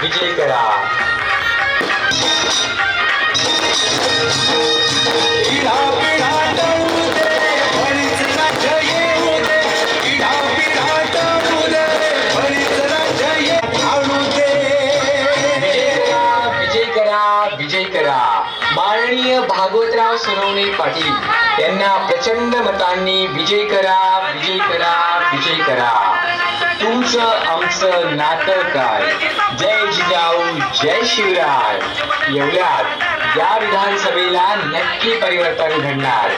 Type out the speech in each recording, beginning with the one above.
विजय करा. विजय करा. माननीय भागवतराव सोनवणे पाटील यांना प्रचंड मतांनी विजय करा. विजय करा. विजय करा. तुमचं आमचं नातं काय. जय जिजाऊ जय शिवराय. एवढ्यात या विधानसभेला नक्की परिवर्तन घडणार.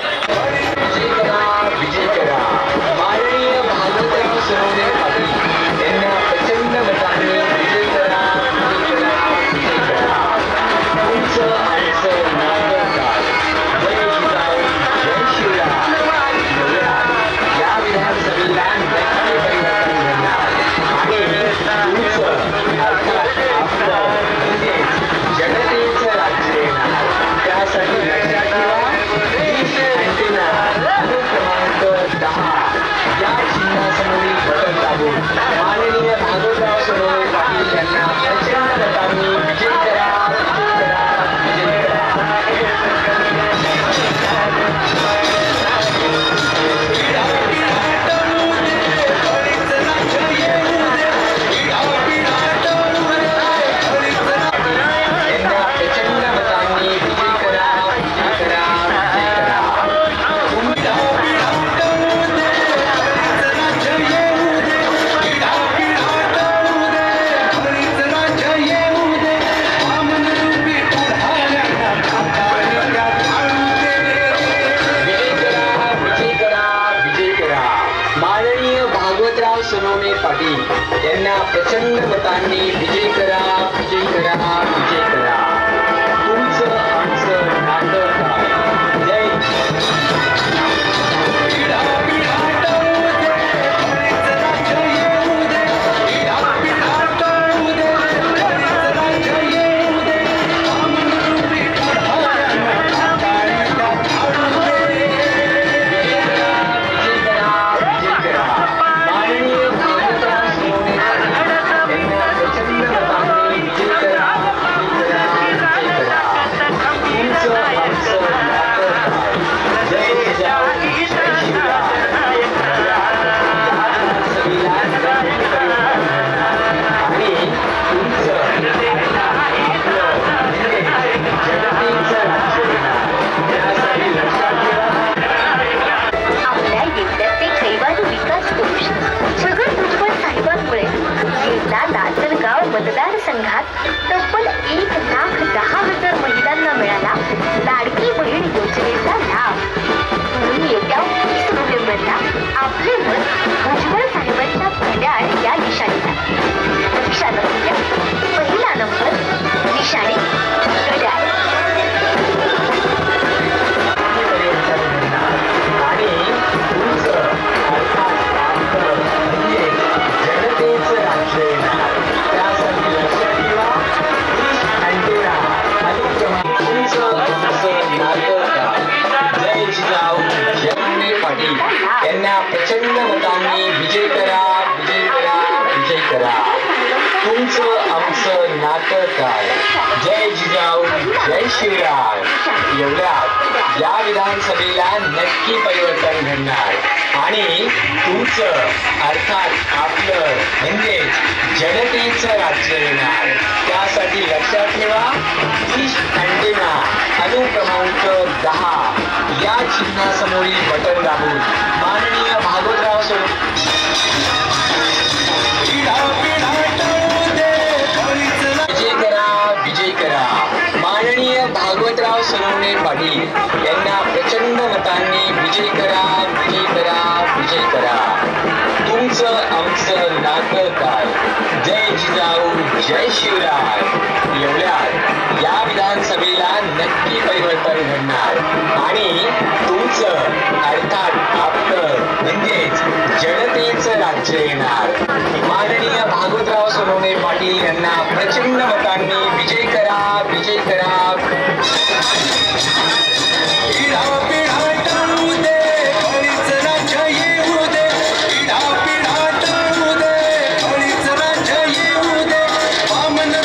विजय करा. विजय करा. माननीय भागवतराव सोनवणे पाटील यांना प्रचंड मतांनी विजय करा. विजय करा. विजय करा. तुमचं आमचं नातं काय. जय जिजाऊ जय शिवराय. एवढ्यात या विधानसभेला नक्की परिवर्तन घडणार. जनतेचं राज्य येणार. त्यासाठी लक्षात ठेवा क्रमांक 10 या चिन्हासमोरील बटन दाबून माननीय भागवतराव सोनवणे पाटील यांना प्रचंड मतांनी विजय करा. विजय करा. सोनवणे पाटील यांना प्रचंड मतांनी विजय करा. विजय करा. विजय करा. तुमचं आमचं नातं काय. जय मतदारसंघात तब्बल 1,10,000 महिलांना मिळाला लाडकी बहीण योजनेचा लाभ. म्हणून येत्या 20 नोव्हेंबरला आपले मत भुजबळ साहेबांच्या घड्याळ या निशाणीला. लक्षात असू द्या, पहिला नंबर निशाणी घड्याळ. यांना प्रचंड मतांनी विजय करा. विजय करा. विजय करा. तुमचं आमचं नातं काय. जय जिजाऊ जय शिवराय. एवढ्यात या विधानसभेला नक्की परिवर्तन घडणार. आणि तुमचं अर्थात आपलं म्हणजेच जनतेचं राज्य येणार. त्यासाठी लक्षात ठेवा डिश अँटेना अनुक्रमांक 10 या चिन्हासमोरील बटन दाबून माननीय भागवतराव विजय करा. विजय करा. माननीय भागवतराव सोनवणे पाटील यांना प्रचंड मतांनी विजय करा. विजय करा. विजय करा. तुमचं आमचं नातं काय. जय जिजाऊ जय शिवराय. एवढ्यात या विधानसभेला नक्की परिवर्तन घडणार. आणि तुमचं अर्थात आपलं म्हणजेच जनतेचं राज्य येणार. माननीय भागवतराव सोनवणे पाटील यांना प्रचंड मतांनी विजय करा. विजय करा. वामन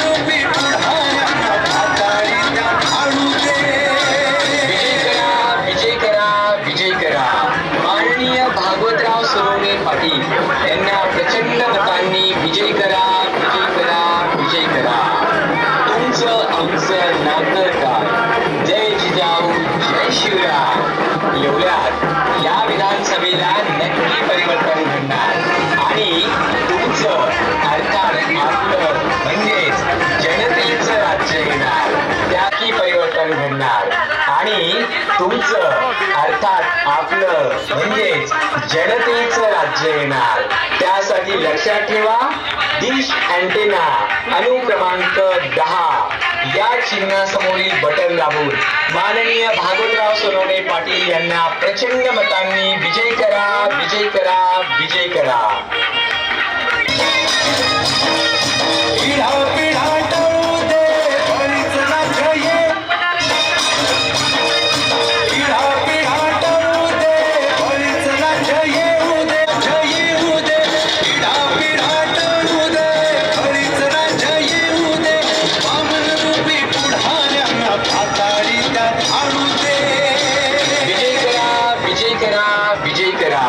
तुमचं अर्थात आपलं म्हणजेच जनतेचं राज्य येणार. त्यासाठी लक्षात ठेवा, डिश अँटेना अनुक्रमांक 10 या चिन्हासमोरील बटन दाबून माननीय भागवतराव सोनवणे पाटील यांना प्रचंड मतांनी विजय करा, विजय करा, विजय करा. पिढा पिढा टळू दे बळीच राज्य ये. पिढा पिढा टळू दे बळीच राज्य येऊ दे, येऊ दे. पिढा पिढा टळू दे बळीच राज्य येऊ दे. वामन रूपी पुढाऱ्यांना पाताळी त्यात आणू दे. विजय करा, विजय करा, विजय करा.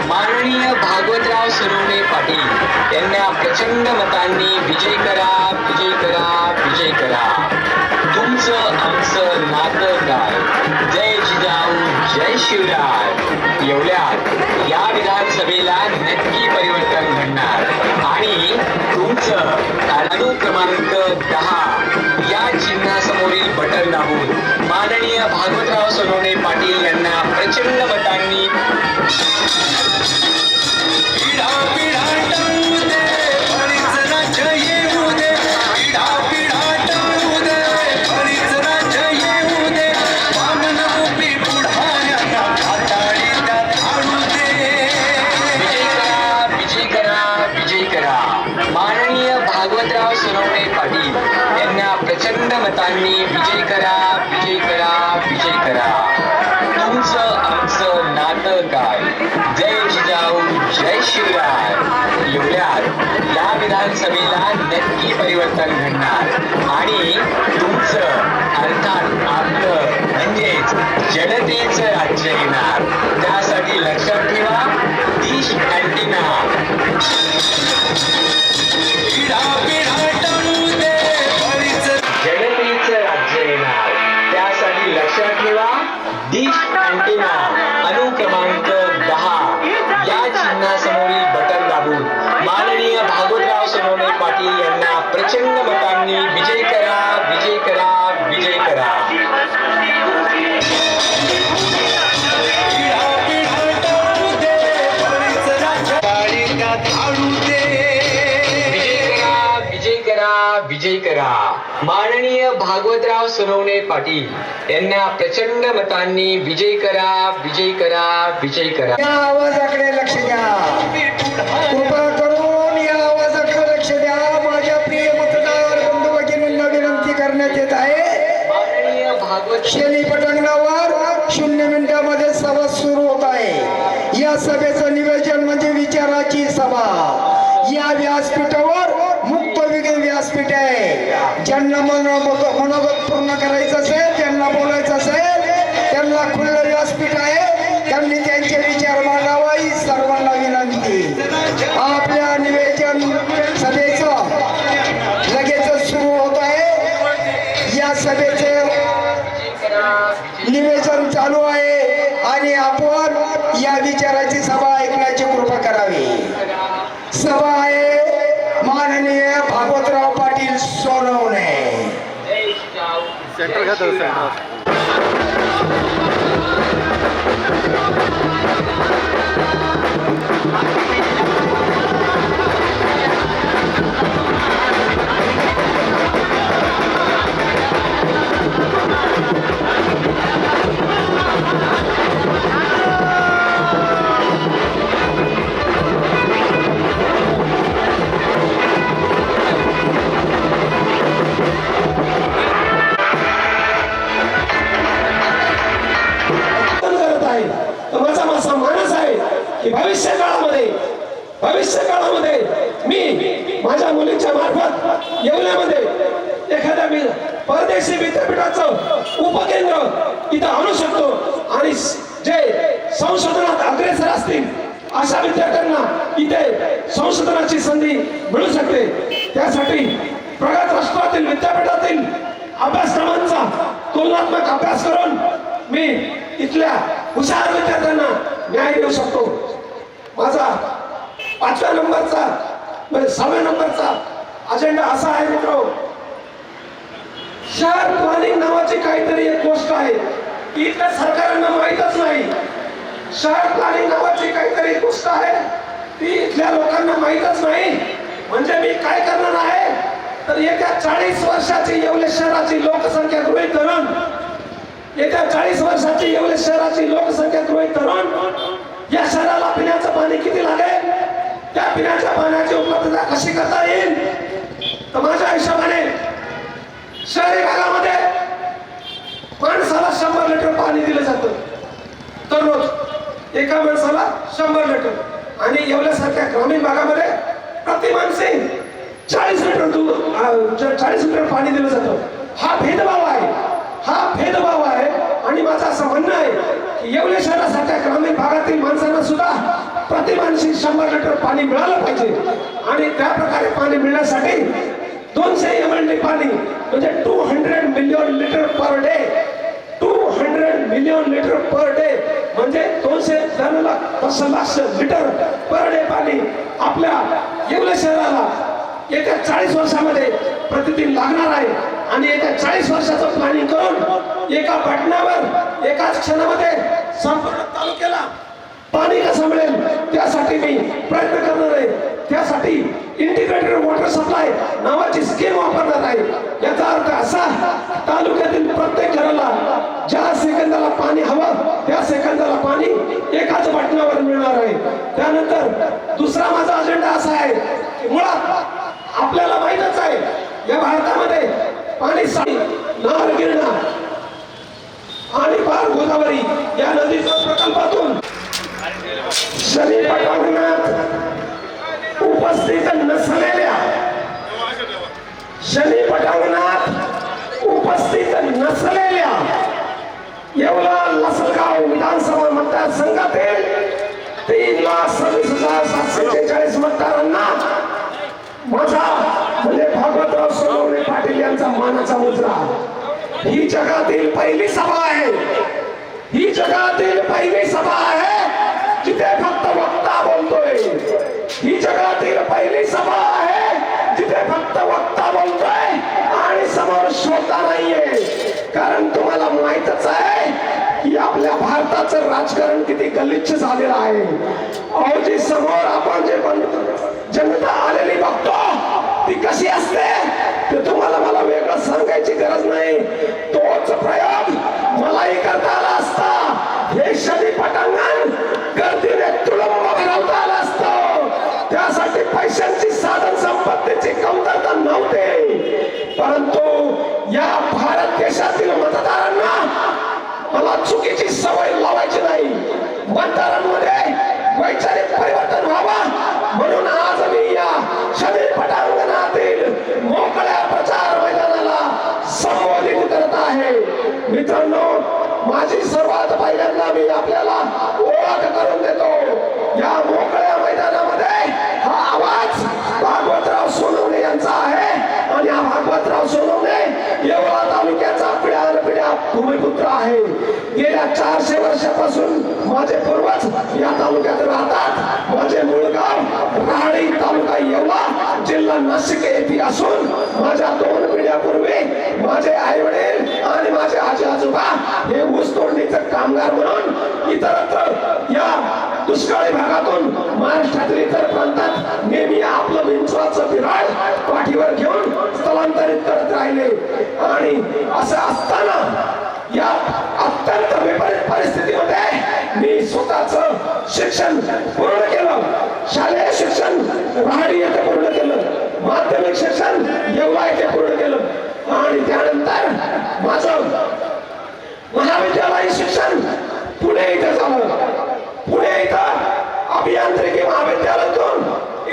माननीय भागवतराव सोनवणे पाटील यांना प्रचंड मतांनी विजय करा, विजय करा, विजय करा. तुमचं आमचं नातं काय. जय जिजाऊ, जय शिवराय. एवढ्यात या विधानसभेला नक्की परिवर्तन घडणार आणि तुमचं अनुक्रमांक 10 या चिन्हासमोरील बटन दाबून माननीय भागवतराव सोनवणे पाटील यांना प्रचंड मतांनी पिढा पिढा टळू दे बळीच राज्य येऊ दे. पिढा पिढा टळू दे बळीच राज्य येऊ दे. वामन रूपी पुढाऱ्यांना पाताळी त्यात आणू दे. विजय करा, विजय करा, विजय करा. माननीय भागवतराव सोनवणे पाटील यांना प्रचंड मतांनी विजय करा, विजय करा, विजय करा. तुमचं आमचं नातं काय. जय जिजाऊ, जय शिवराय. एवढ्यात या विधानसभेला नक्की परिवर्तन घडणार आणि तुमचं अर्थात आपलं म्हणजेच जनतेचं राज्य येणार. त्यासाठी लक्षात ठेवा, डिश अँटेना पिढा पिढा टळू दे बळीच जनतेचं राज्य येणार. त्यासाठी लक्षात ठेवा, डिश अँटेना अनुक्रमांक 10 या चिन्हासमोरील बटन दाबून माननीय भागवतराव सोनवणे पाटील यांना प्रचंड मतांनी विजय करा, विजय करा, विजय करा. पिढा पिढा टळू दे बळीच राज्य पाताळी त्यात आणू दे. विजय करा, विजय करा, विजय करा. माननीय भागवतराव सोनवणे पाटील यांना प्रचंड मतांनी विजय करा, विजय करा, विजय करा. या आवाजाकडे लक्ष द्या. कृपा करून या आवाजाकडे लक्ष द्या. माझ्या प्रिय मतदार बंधू भगिनींना विनंती करण्यात येत आहे. माननीय भागवत शेली पटांगणावर 0 मिनिटांमध्ये सभा सुरू होत आहे. या सभेचं नियोजन म्हणजे विचाराची सभा. या व्यासपीठावर मुक्त वेगळे व्यासपीठ आहे. ज्यांना मनोगत पूर्ण करायचं असेल, ज्यांना बोलायचं असेल, त्यांना खुलं व्यासपीठ आहे. त्यांनी त्यांचे विचार मांडावा ही सर्वांना विनंती. आपल्या निवेदन सभेचं लगेच सुरू होत आहे. या सभेचे निवेदन चालू आहे आणि आपण या विचाराची सभा ऐकण्याची कृपा करावी. सभा आहे माननीय भागवतराव पाटील सोनवणे. सेंटर का तो सेंटर माझा मानस आहे की भविष्य काळामध्ये मी माझ्या मुलीच्या मार्फत येवल्यामध्ये एखाद्या परदेशी विद्यापीठाचं उपकेंद्र इथं आणू शकतो आणि जे संशोधनात अग्रेसर असतील अशा विद्यार्थ्यांना इथे संशोधनाची संधी मिळू शकते. त्यासाठी प्रगत राष्ट्रातील विद्यापीठातील अभ्यासक्रमांचा तुलनात्मक अभ्यास करून मी इथल्या हुशार विद्यार्थ्यांना न्याय देऊ शकतो. माझा 5व्या नंबरचा म्हणजे 6व्या नंबरचा अजेंडा असा आहे मित्र, शहर प्लॅनिंग नावाची काहीतरी एक गोष्ट आहे. इथल्या सरकारांना माहीतच नाही. शहर प्लॅनिंग नावाची काहीतरी गोष्ट आहे, ती इथल्या लोकांना माहीतच नाही. म्हणजे मी काय करणार आहे, तर येत्या 40 वर्षाची येवले शहराची लोकसंख्या गृहीत धरून, येत्या 40 वर्षाची येवले शहराची लोकसंख्या गृहीत धरून या शहराला पिण्याचं पाणी किती लागेल, त्या पिण्याच्या पाण्याची उपलब्धता कशी करता येईल, तर माझ्या हिशोबाने शहरी भागामध्ये माणसाला 100 लिटर पाणी दिलं जातं दररोज, एका माणसाला 100 लिटर. आणि येवल्यासारख्या ग्रामीण भागामध्ये प्रति माणसे 40 लिटर दूध 40 लिटर पाणी दिलं जातं. हा भेदभाव आहे, हा भेदभाव आहे. आणि माझं असं म्हणणं आहे की येवले शहरासारख्या ग्रामीण भागातील माणसांना सुद्धा प्रति माणसी 100 लिटर पाणी मिळालं पाहिजे. आणि त्या प्रकारे पाणी मिळण्यासाठी 200 ml पाणी म्हणजे 200 million litre per day, 200 million litre per day म्हणजे 200 दशलक्ष लिटर पर डे पाणी आपल्या येवले शहराला येत्या 40 वर्षामध्ये प्रतिदिन लागणार आहे. आणि येत्या 40 वर्षाचं प्लॅनिंग करून एका बटणावर एकाच क्षणामध्ये संपूर्ण तालुक्याला पाणी कसं मिळेल त्यासाठी मी प्रयत्न करणार आहे. त्यासाठी इंटिग्रेटेड वॉटर सप्लाय नावाची स्कीम वापरणार आहे. याचा अर्थ असा, तालुक्यातील प्रत्येक घराला ज्या सेकंदाला पाणी हवं त्या सेकंदाला पाणी एकाच बटणावर मिळणार आहे. त्यानंतर दुसरा माझा अजेंडा असा आहे की मुळात आपल्याला माहीतच आहे या भारतामध्ये पाणी नार गिरणा आणि पार गोदावरी या नदीच्या प्रकल्पातून शनी पटांगणात उपस्थित नसलेल्या येवला लसलगाव विधानसभा मतदारसंघातील 3,26,746 मतदारांना माझा म्हणजे भागवतराव सोनवणे पाटील यांचा मानाचा मुद्रा. ही जगातील पहिली सभा आहे, ही जगातील पहिली सभा आहे जिथे फक्त वक्ता बोलतोय. ही जगातील पहिली सभा आहे जिथे फक्त वक्ता बोलतोय आणि समोर श्रोता नाहीये. कारण तुम्हाला माहितच आहे की आपल्या भारताचं राजकारण किती गलिच्छ झालेलं आहे. अहो जी समोर आपण जे जनता आलेली बघतो ती कशी असते ते तुम्हाला मला वेगळं सांगायची गरज नाही. तोच प्रयोग मलाही करता आला असता. हे शनी पटांगण गर्दीने तुडुंब भरवता आलं असतं. त्यासाठी पैशांची साधन संपत्तीची कमतरता नव्हते. परंतु या भारत देशातील मतदारांना मला चुकीची सवय लावायची नाही. मतदारांमध्ये वैचारिक परिवर्तन व्हावं म्हणून आज मी या शनी पटांगणातील मोकळ्या प्रचार मैदानाला संबोधित करत आहे. मित्रांनो, माझी सर्वात पहिल्यांदा मी आपल्याला ओळख करून देतो. या मोकळ्या मैदानामध्ये हा आवाज भागवतराव सोनवणे यांचा आहे. आणि हा भागवतराव सोनवणे येवला तालुक्याचा पिढ्यानपिढ्या भूमिपुत्र आहे. गेल्या 400 वर्षापासून माझे पूर्वज या तालुक्यात राहतात. माझे मूळ गाव राहडी, तालुका येवला, जिल्हा नाशिक येथे असून माझ्या 2 पिढ्यापूर्वी माझे आई वडील आणि माझे आजी आजोबा हे ऊस तोडणीचं कामगार म्हणून इतरत्र या दुष्काळी भागातून महाराष्ट्रातील इतर प्रांतात नेहमी आपलं विंचवाचं विराड पाठीवर घेऊन स्थलांतरित करत राहिले. आणि असं असताना या अत्यंत विपरीत परिस्थितीमध्ये मी स्वतःच शिक्षण पूर्ण केलं. शालेय शिक्षण राहडी येथे पूर्ण केलं, माध्यमिक शिक्षण येवला येथे पूर्ण केलं आणि त्यानंतर माझं महाविद्यालयीन शिक्षण पुणे इथे झालं. पुणे इथं अभियांत्रिकी महाविद्यालयातून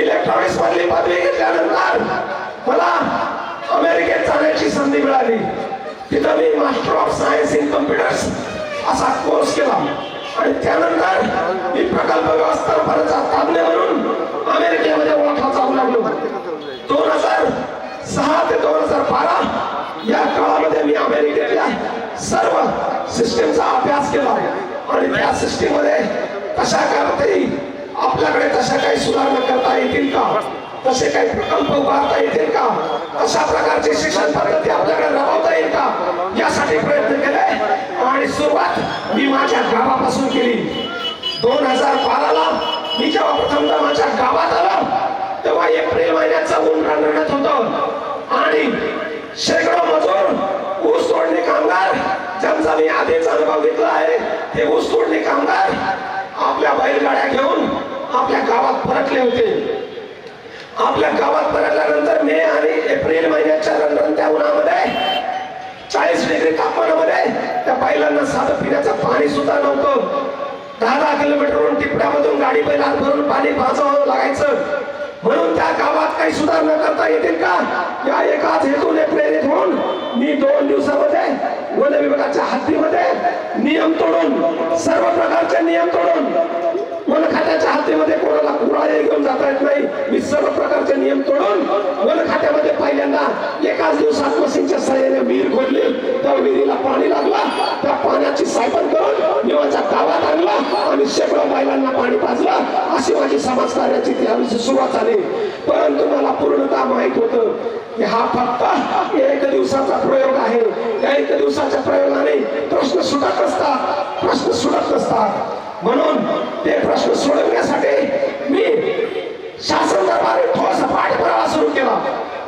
इलेक्ट्रॉनिक्स मधली पदवी घेतल्यानंतर मला अमेरिकेत जाण्याची संधी मिळाली. तिथं मी master of science in computers असा कोर्स केला आणि त्यानंतर मी प्रकल्प व्यवस्थापनाचा तज्ञ म्हणून अमेरिकेमध्ये ओळखला जाऊ लागलो. 2006 ते 2012 या काळामध्ये मी अमेरिकेतल्या सर्व सिस्टीमचा अभ्यास केला आणि त्या सिस्टीम मध्ये कशा करता येईल, आपल्याकडे तशा काही सुधारणा करता येतील का, तसे काही प्रकल्प उभारता येतील का, अशा प्रकारची शिक्षण पद्धती आपल्याकडे राबवता येईल का, यासाठी प्रयत्न केले आणि सुरुवात केली. 2012ला मी जेव्हा प्रथमदा माझ्या गावात आलो तेव्हा एप्रिल महिन्याचं ऊन रांगणत होतं आणि शेकडो मजूर ऊस तोडणी कामगार ज्यांचा मी आधीच अनुभव घेतला आहे ते ऊस तोडणी कामगार आपल्या बैलगाड्या घेऊन आपल्या गावात परतले होते. आपल्या गावात परतल्यानंतर मे आणि एप्रिल महिन्याच्या रणरणत्या उन्हामध्ये 40 डिग्री तापमानामध्ये त्या बैलांना साधं पिण्याचं पाणी सुद्धा नव्हतं. 10 किलोमीटरवरून टिपड्यामधून गाडी बैलात भरून पाणी पाजावं लागायचं. म्हणून त्या गावात काही सुधारणा करता येतील का या एकाच हेतूने प्रेरित होऊन मी 2 दिवसामध्ये वन विभागाच्या हद्दीमध्ये नियम तोडून सर्व प्रकारचे नियम तोडून वन खात्याच्या हद्दीमध्ये कोणाला कुऱ्हाडी घेऊन जाता येत नाही. मी सर्व प्रकारचे नियम तोडून वन खात्यामध्ये पहिल्यांदा एकाच दिवसात मशीनच्या सहाय्याने विहीर खोदली. त्या विहिरीला पाणी लागला. त्या पाण्याची सायपन करून मी माझ्या गावात आणला आणि शेकडो बैलांना पाणी पाजलं. अशी माझी समाजकार्याची त्यावेळी सुरुवात झाली. परंतु मला पूर्णतः माहित होतं की हा फक्त 1 दिवसाचा प्रयोग आहे. या 1 दिवसाच्या प्रयोगाने प्रश्न सुटत नसतात. म्हणून ते प्रश्न सोडवण्यासाठी मी शासन दरबारी ठोस पाठपुरावा सुरू केला.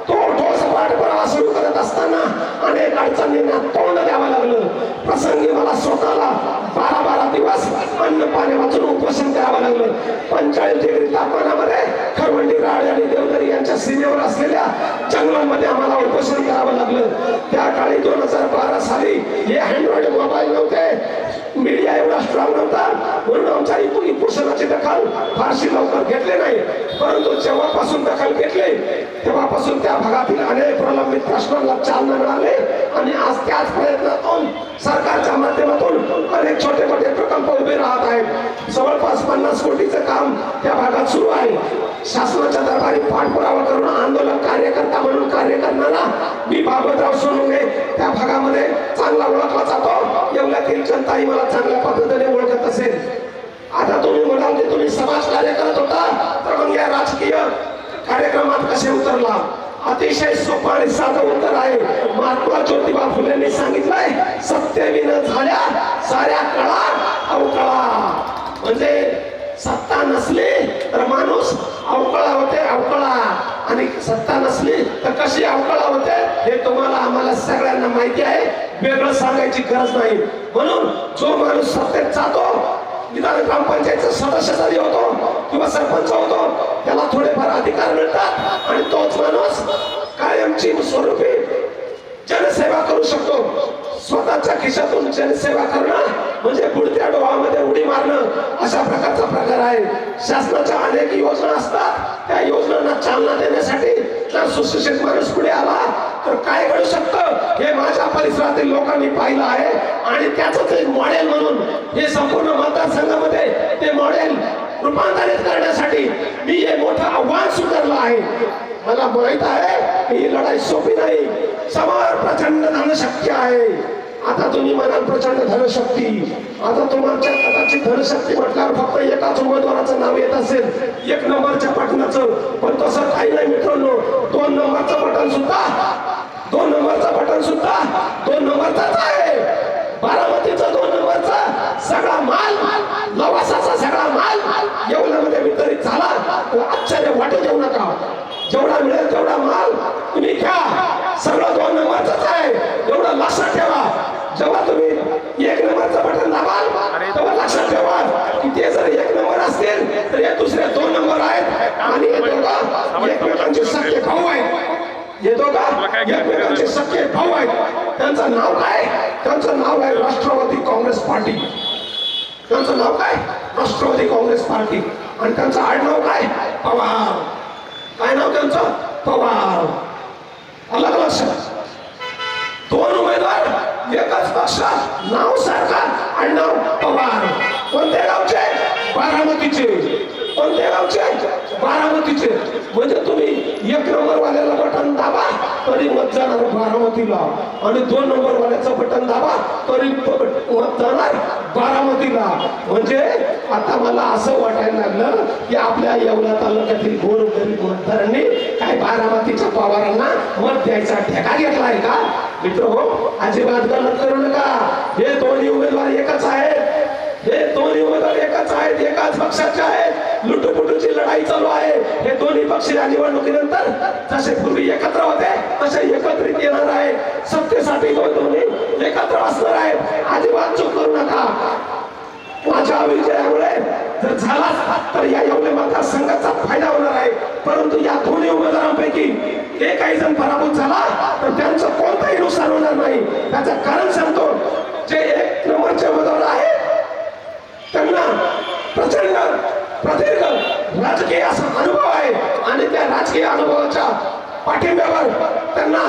तो ठोस पाठपुरावा सुरू करत असताना अनेक अडचणींना तोंड द्यावं लागलं. प्रसंगी मला स्वतःला 12 दिवस अन्न पाणी वाचून उपोषण करावं लागलं. 45 डिग्री तापमानामध्ये खरवंडी राळ आणि देवदरी यांच्या सीमेवर असलेल्या जंगलांमध्ये आम्हाला उपोषण करावं लागलं. त्या काळी 2012 साली हे अँड्रॉइड मोबाईल नव्हते, मीडिया एवढा स्ट्रॉंग नव्हता. म्हणून आमच्या उपोषणाची दखल फारशी लवकर घेतली नाही. परंतु जेव्हापासून दखल घेतली तेव्हापासून त्या भागातील अनेक प्रलंबित प्रश्नांना चालना मिळाली आणि आज त्याच प्रयत्नातून सरकारच्या माध्यमातून अनेक छोटे मोठे प्रकल्प उभे राहत आहेत. जवळपास 50 कोटीचं काम त्या भागात सुरू आहे. शासनाच्या दरबारी पाठपुरावा करून आंदोलन कार्यकर्ता म्हणून कार्य करणारा मी भागवतराव सोनवणे त्या भागामध्ये चांगला ओळखला जातो. येवल्यातील जनताही मला चांगल्या पद्धतीने ओळखत असेल. आता तुम्ही म्हणाल की तुम्ही समाज कार्य करत होता तर मग या राजकीय कार्यक्रमात कसे उतरला? अतिशय सोपं आणि साधं उत्तर आहे. महात्मा ज्योतिबा फुलेंनी सांगितलंय, सत्यविन झाल्या साऱ्या कळा अवकळा. म्हणजे सत्ता नसली तर माणूस अवकळा होते, अवकळा. आणि सत्ता नसली तर कशी अवकळा होते हे तुम्हाला आम्हाला सगळ्यांना माहिती आहे. वेगळं सांगायची गरज नाही. म्हणून जो माणूस सत्तेत जातो, निदान ग्रामपंचायतचा सदस्य जरी होतो किंवा सरपंच होतो, त्याला थोडेफार अधिकार मिळतात आणि तोच माणूस कायमची स्वरूपी जनसेवा करू शकतो. स्वतःच्या खिशातून जनसेवा करणं म्हणजे बुडत्या डोहामध्ये उडी मारणं अशा प्रकारचा प्रकार आहे. शासनाच्या अनेक योजना असतात. त्या योजनांना चालना देण्यासाठी जर सुशिक्षित माणूस पुढे आला तर काय घडू शकतं हे माझ्या परिसरातील लोकांनी पाहिलं आहे. आणि त्याच एक मॉडेल म्हणून हे संपूर्ण मतदारसंघामध्ये ते मॉडेल रूपांतरित करण्यासाठी मी हे मोठं आव्हान स्वीकारलं आहे. मला माहित आहे ही लढाई सोपी नाही. समोर प्रचंड धनशक्ती आहे. आता तुम्ही म्हणाल प्रचंड धनशक्ती, आता तुमच्या कदाचित धनशक्ती म्हटल्यावर फक्त एकाच उमेदवाराचं नाव येत असेल, 1 नंबरच्या बटनाचं. पण तसं काही नाही मित्रांनो. 2 नंबरचं बटन सुद्धा 2 नंबरचाच आहे. बारामतीचा 2 नंबरचा सगळा माल, लवासाचा सगळा माल येवल्यामध्ये वितरित झाला. आश्चर्य वाटू देऊ नका. जेवढा मिळेल तेवढा माल तुम्ही घ्या. सगळं 2 नंबरचाच आहे एवढं लक्षात ठेवा. जेव्हा तुम्ही 1 नंबरचं बटन दाबाल तेव्हा लक्षात ठेवा की ते जर 1 नंबर असतील तर हे दुसरे 2 नंबर आहेत. आणि हे दोघं एकमेकांचे सख्खे भाऊ आहेत. येतो का? एकमेकांचे सख्खे भाऊ आहेत. त्यांचं नाव काय? त्यांचं नाव आहे राष्ट्रवादी काँग्रेस पार्टी. त्यांचं नाव काय? राष्ट्रवादी काँग्रेस पार्टी. आणि त्यांचं आडनाव काय? पवार. काय नाव त्यांचं? पवार. अलग लक्षात. 2 उमेदवार एकाच पक्षात, नाव सारखं आडनाव पवार. कोणत्या गावचे? बारामतीचे. कोणत्या गावचे? बारामतीचे. म्हणजे तुम्ही 1 नंबर वाल्याला बटन दाबा तरी मत जाणार बारामतीला आणि 2 नंबर वाल्याचं बटन दाबा तरी मत जाणार बारामतीला. म्हणजे आता मला असं वाटायला लागलं की आपल्या येवला तालुक्यातील गोरगरीब मतदारांनी काय बारामतीच्या पवारांना मत द्यायचा ठेका घेतलाय का? मित्र हो, अजिबात गलत करू नका. हे दोन्ही उमेदवार एकच आहेत. हे दोन्ही उमेदवार एकाच आहेत, एकाच पक्षाचे आहेत. लुटूपुटूची लढाई चालू आहे. हे दोन्ही पक्ष या निवडणुकीनंतर जसे पूर्वी एकत्र होते तसे एकत्रित येणार आहे. सत्तेसाठी दोन्ही एकत्र असणार आहेत. अजिबात चूक करू नका. माझ्या विजयामुळे जर झालाच तर या येवले मतदारसंघाचा फायदा होणार आहे. परंतु या दोन्ही उमेदवारांपैकी एकही जण पराभूत झाला तर त्यांचं कोणतंही नुकसान होणार नाही. त्याचं कारण सांगतो. जे एक नंबरचे उमेदवार आहेत त्यांना प्रचंड प्रदीर्घ राजकीय असा अनुभव आहे आणि त्या राजकीय अनुभवाच्या पाठिंब्यावर त्यांना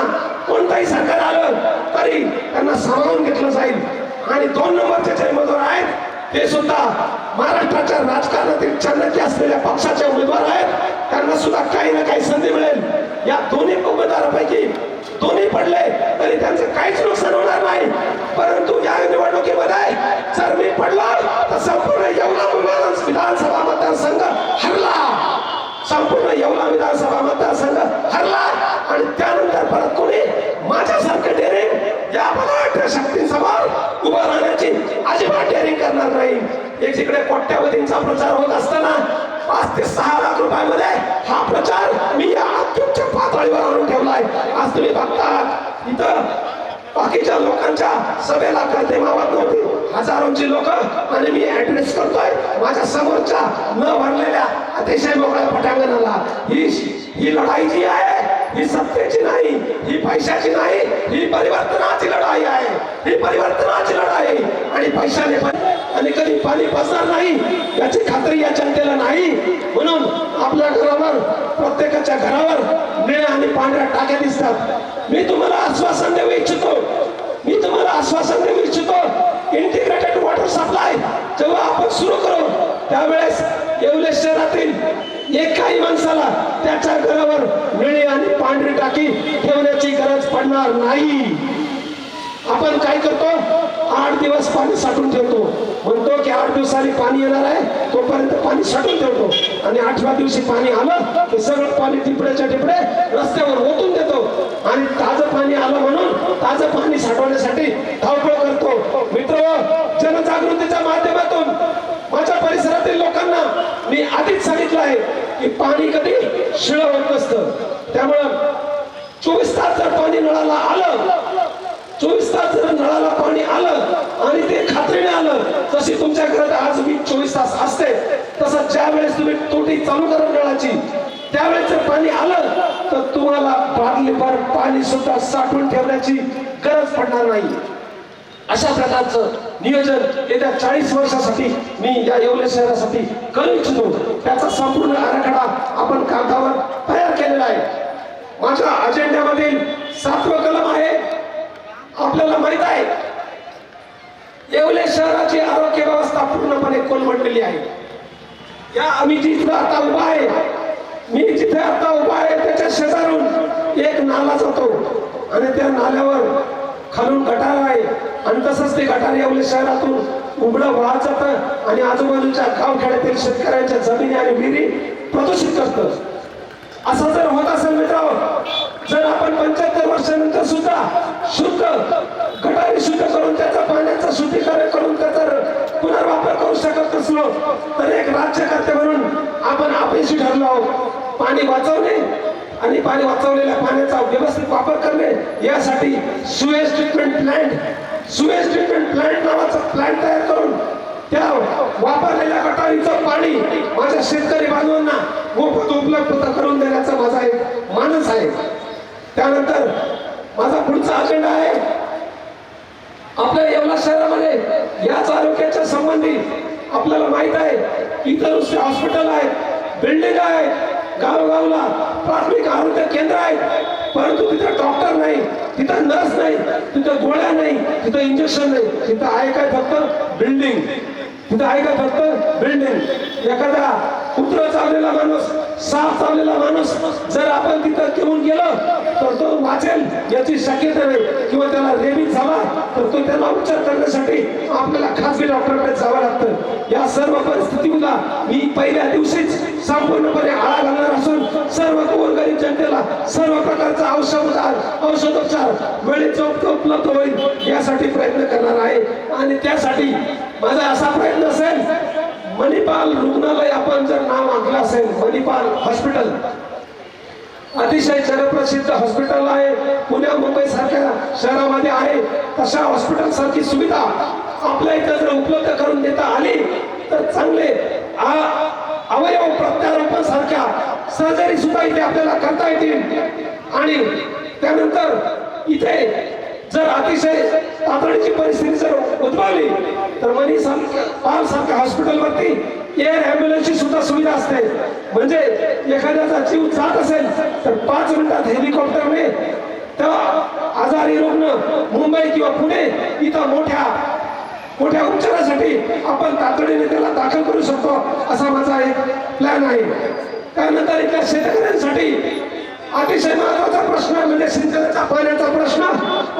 कोणताही सरकार आलं तरी त्यांना सामावून घेतलं जाईल. आणि 2 नंबरचे जे उमेदवार आहेत ते सुद्धा महाराष्ट्राच्या राजकारणातील चाणक्य असलेल्या पक्षाचे उमेदवार आहेत. त्यांना सुद्धा काही ना काही संधी मिळेल. या दोन्ही उमेदवारांपैकी दोन्ही पडले तरी त्यांचं काहीच नुकसान होणार नाही. परंतु या निवडणुकीमध्ये जर मी पडला तर संपूर्ण येवला विधानसभा मतदारसंघ हरला. संपूर्ण येवला विधानसभा मतदारसंघ हरला आणि त्यानंतर परत कोणी माझ्यासारखं डेअरिंग या बलाढ्य शक्तींसमोर उभं राहण्याची अजिबात डेअरिंग करणार नाही. एकीकडे कोट्यावधींचा प्रचार होत असताना 5 ते 6 लाख रुपयामध्ये हा प्रचार मी या अत्युच्च पातळीवर आणून ठेवलाय. आज तुम्ही बघता इथं बाकीच्या लोकांच्या सभेला गर्दी मावत नव्हती. हजारोंची लोक आणि मी ऍड्रेस करतोय माझ्या समोरच्या न भरलेल्या अतिशय मोकळ्या पटांगणाला. ही लढाई जी आहे ही सत्तेची नाही, ही पैशाची नाही, ही परिवर्तनाची लढाई आहे. ही परिवर्तनाची लढाई आणि पैशाने आणि कधी पाणी पसणार नाही याची खात्री या जनतेला नाही. म्हणून आपल्या घरावर प्रत्येकाच्या घरावर निळ्या आणि पांढऱ्या टाक्या दिसतात. मी तुम्हाला आश्वासन देऊ इच्छितो. इंटिग्रेटेड वॉटर सप्लाय जेव्हा आपण सुरू करू त्यावेळेस येवले शहरातील एकाही माणसाला त्याच्या घरावर निळी आणि पांढरी टाकी ठेवण्याची गरज पडणार नाही. आपण काय करतो 8 दिवस पाणी साठवून ठेवतो. म्हणतो की 8 दिवसांनी पाणी येणार आहे तोपर्यंत पाणी साठवून ठेवतो आणि 8व्या दिवशी पाणी आलं की सगळं पाणी टिपड्याच्या टिपडे रस्त्यावर ओतून देतो आणि ताजं पाणी आलं म्हणून ताजं पाणी साठवण्यासाठी धावपळ करतो. मित्र, जनजागृतीच्या माध्यमातून माझ्या परिसरातील लोकांना मी आधीच सांगितलं आहे की पाणी कधी शिळं होत नसतं. त्यामुळं 24 तास जर पाणी नळाला आलं 24 तास जर नळाला पाणी आलं आणि ते खात्रीने आलं जशी तुमच्या घरात आज मी 24 तास असते तसं ज्या वेळेस तुम्ही तोटी चालू करा नळाची त्यावेळेस जर पाणी आलं तर तुम्हाला बादलीभर पाणी सुद्धा साठवून ठेवण्याची गरज पडणार नाही. अशा प्रकारचं नियोजन येत्या 40 वर्षासाठी मी या येवले शहरासाठी करू इच्छितो. त्याचा संपूर्ण आराखडा आपण कागदावर तयार केलेला आहे. माझ्या अजेंड्यामधील 7वं कलम आहे. आपल्याला माहित आहे येवले शहराची आरोग्य व्यवस्था पूर्णपणे कोलमडलेली आहे. मी जिथे आता उभा आहे त्याच्या शेजारून एक नाला जातो आणि त्या नाल्यावर खालून गटार आहे आणि तसंच ते गटार येवले शहरातून उघडं वाहत जातं आणि आजूबाजूच्या गावखेड्यातील शेतकऱ्यांच्या जमिनी आणि विहिरी प्रदूषित करतं. असं जर होत असेल मित्रांनो, जर आपण 75 वर्षानंतर सुद्धा शुद्ध गटारी शुद्ध करून त्याचा पाण्याचा शुद्धीकरण करून त्याचा पुनर्वापर करू शकत नसलो तर एक राज्यकर्ते म्हणून आपण अपयशी ठरलो आहोत. पाणी वाचवणे आणि पाणी वाचवलेल्या पाण्याचा व्यवस्थित वापर करणे यासाठी सुएज ट्रीटमेंट प्लांट नावाचा प्लांट तयार करून त्या वापरलेल्या गटारीचं पाणी माझ्या शेतकरी बांधवांना मोफत उपलब्ध करून देण्याचा माझा एक मानस आहे. त्यानंतर माझा पुढचा अजेंडा आहे आपल्या येवला शहरामध्ये याच आरोग्याच्या संबंधी आपल्याला माहित आहे इतर दुसरे हॉस्पिटल आहेत, बिल्डिंग आहेत, गावोगावला प्राथमिक आरोग्य केंद्र आहेत, परंतु तिथं डॉक्टर नाही, तिथं नर्स नाही, तिथं गोळ्या नाही, तिथं इंजेक्शन नाही. तिथं आहे काय फक्त बिल्डिंग. एखादा कुत्र चावलेला माणूस, साप चावलेला माणूस जर आपण तिथं घेऊन गेलो तर तो वाचेल याची शक्यता नाही किंवा त्याला रेबीज झाला तर तो त्याला उपचार करण्यासाठी आपल्याला खासगी डॉक्टरकडे जावं लागतं. या सर्व परिस्थितीला मी पहिल्या दिवशीच संपूर्णपणे आळा घालणार असून सर्व गोरगरीब जनतेला सर्व प्रकारचा औषधोपचार वेळेत उपलब्ध होईल यासाठी प्रयत्न करणार आहे. आणि त्यासाठी माझा असा प्रयत्न असेल, मणिपाल रुग्णालय आपण जर नाव ऐकलं असेल, मणिपाल हॉस्पिटल अतिशय जगप्रसिद्ध हॉस्पिटल आहे, पुण्या मुंबई सारख्या शहरामध्ये आहे. तशा हॉस्पिटल सारखी सुविधा आपल्या इथं जर उपलब्ध करून देता आली तर चांगले अवयव प्रत्यारोपण सारख्या सर्जरी सुद्धा इथे आपल्याला करता येतील. आणि त्यानंतर इथे जर अतिशय तातडीची परिस्थिती जर उद्भवली तर मणिपाल सारख्या हॉस्पिटलवरती एअर ॲम्ब्युलन्सची सुद्धा सुविधा असते. म्हणजे एखाद्याचा जीव जात असेल तर 5 मिनिटात हेलिकॉप्टरने त्या आजारी रुग्ण मुंबई किंवा पुणे इथं मोठ्या उपचारासाठी आपण तातडीने त्याला दाखल करू शकतो, असा माझा एक प्लॅन आहे. त्यानंतर इथल्या शेतकऱ्यांसाठी अतिशय महत्वाचा प्रश्न म्हणजे सिंचनाच्या पाण्याचा प्रश्न.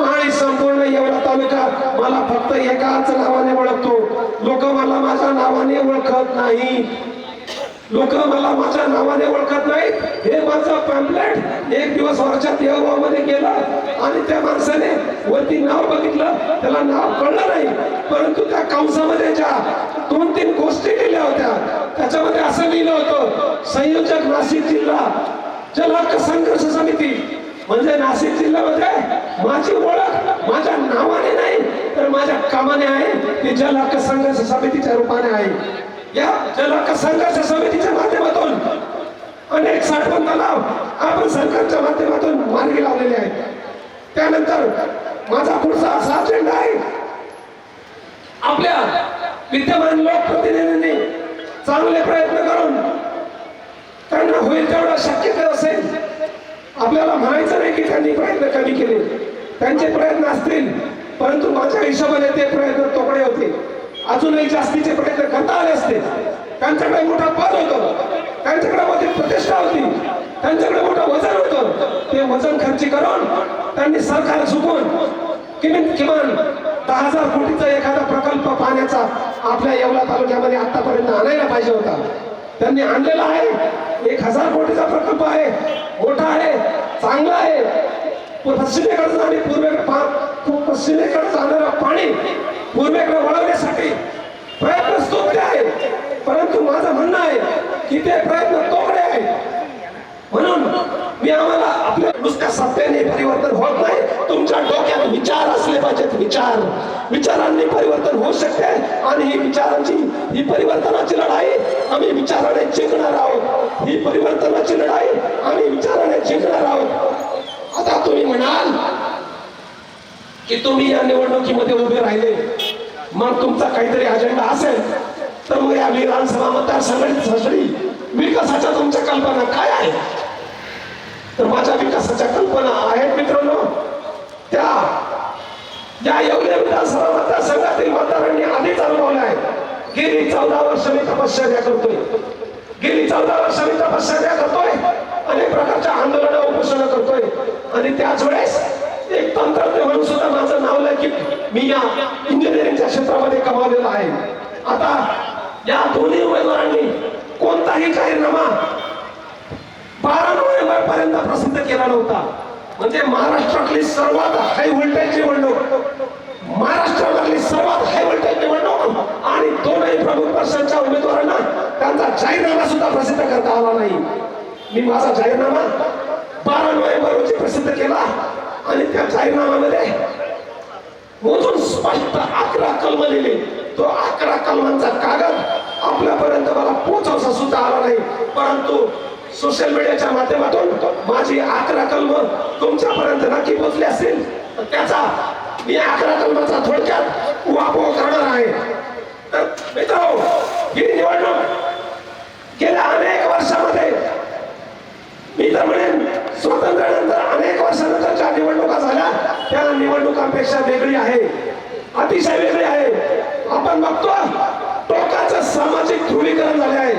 आणि संपूर्ण येवला तालुका मला फक्त एकाच नावाने ओळखतो. लोक मला माझ्या नावाने ओळखत नाही, लोक मला माझ्या नावाने ओळखत नाहीत. हे माझं पॅम्पलेट एक दिवस वर्षात देवगावमध्ये गेलं आणि त्या माणसाने वरती नाव बघितलं, त्याला नाव कळलं नाही, परंतु त्या कंसामध्ये ज्या 2-3 गोष्टी लिहिल्या होत्या त्याच्यामध्ये असं लिहिलं होतं, संयोजक नाशिक जिल्हा जल हक्क संघर्ष समिती. म्हणजे नाशिक जिल्ह्यामध्ये माझी ओळख माझ्या नावाने नाही तर माझ्या कामाने आहे, ती जल हक्क संघर्ष समितीच्या रूपाने आहे. या जल हक्क संघर्ष समितीच्या माध्यमातून अनेक साठवण तलाव आपण सरकारच्या माध्यमातून मार्गी लावलेले आहेत. त्यानंतर माझा पुढचा असा अजेंडा आहे, आपल्या विद्यमान लोकप्रतिनिधींनी चांगले प्रयत्न करून त्यांना होईल तेवढं शक्य असेल, आपल्याला म्हणायचं नाही की त्यांनी प्रयत्न कमी केले, त्यांचे प्रयत्न असतील, परंतु माझ्या हिशोबाने ते प्रयत्न तोकडे होते. अजूनही जास्तीचे प्रयत्न करता आले असते. त्यांच्याकडे मोठा पद होतं, त्यांच्याकडे मोठी प्रतिष्ठा होती, त्यांच्याकडे मोठं वजन होतं. ते वजन खर्ची करून त्यांनी सरकार चुकून किमान 10,000 कोटीचा एखादा प्रकल्प पाण्याचा आपल्या येवला तालुक्यामध्ये आतापर्यंत आणायला पाहिजे होता. त्यांनी आणलेला आहे. 1,000 कोटीचा प्रकल्प आहे, मोठा आहे, चांगला आहे. पश्चिमेकडे आणि पश्चिमेकडे जाणारं पाणी पूर्वेकडे वळवण्यासाठी प्रयत्न स्तुत्य आहे, परंतु माझं म्हणणं आहे की ते प्रयत्न तोकडे आहेत. म्हणून मी आम्हाला आपल्या नुसत्या सत्तेने परिवर्तन होत नाही, तुमच्या डोक्यात विचार असले पाहिजेत. विचारांनी परिवर्तन होऊ शकते आणि ही परिवर्तनाची लढाई आम्ही विचाराने जिंकणार आहोत. ही परिवर्तनाची लढाई आम्ही विचाराने जिंकणार आहोत. आता तुम्ही म्हणाल की तुम्ही या निवडणुकीमध्ये उभे राहिले, मग तुमचा काहीतरी अजेंडा असेल तर मग या विधानसभा मतदारसंघासाठी विकासाच्या तुमच्या कल्पना काय आहेत? तर माझ्या विकासाच्या कल्पना आहेत मित्रांनो, त्या येवले विधानसभा मतदारसंघातील मतदारांनी आधीच अनुभवल्या आहे. गेली 14 वर्ष मी तपश्चर्या करतोय, अनेक प्रकारच्या आंदोलन उपोषण करतोय आणि त्याच वेळेस एक तंत्रज्ञ म्हणून सुद्धा माझं नाव लौकिक मी या इंजिनिअरिंगच्या क्षेत्रामध्ये कमावलेलं आहे. आता या दोन्ही उमेदवारांनी कोणताही जाहीरनामा 12 नोव्हेंबर पर्यंत प्रसिद्ध केला नव्हता. म्हणजे महाराष्ट्रातली सर्वात हाय व्होल्टेज निवडणूक, महाराष्ट्रातली सर्वात हाय व्होल्टेज निवडणूक आणि दोनही प्रमुख पक्षांच्या उमेदवारांना त्यांचा जाहीरनामा सुद्धा प्रसिद्ध करता आला नाही. मी माझा जाहीरनामा 12 नोव्हेंबर रोजी प्रसिद्ध केला आणि त्या जाहीरनाम्यामध्ये मोजून स्पष्ट 11 कलम लिहिली. तो 11 कलमांचा कागद आपल्यापर्यंत मला पोहोचवसा सुद्धा आला नाही, परंतु सोशल मीडियाच्या माध्यमातून माझी 11 कलम तुमच्यापर्यंत नक्की पोहोचली असतील. त्याचा मी 11 कलमाचा थोडक्यात उहापोह करणार आहे. तर मित्रांनो, ही निवडणूक गेल्या अनेक वर्षामध्ये मी तर म्हणेन स्वातंत्र्यानंतर अनेक वर्षानंतर ज्या निवडणुका झाल्या त्या निवडणुकांपेक्षा वेगळी आहे, अतिशय वेगळी आहे. आपण बघतो टोकाचं सामाजिक ध्रुवीकरण झाले आहे,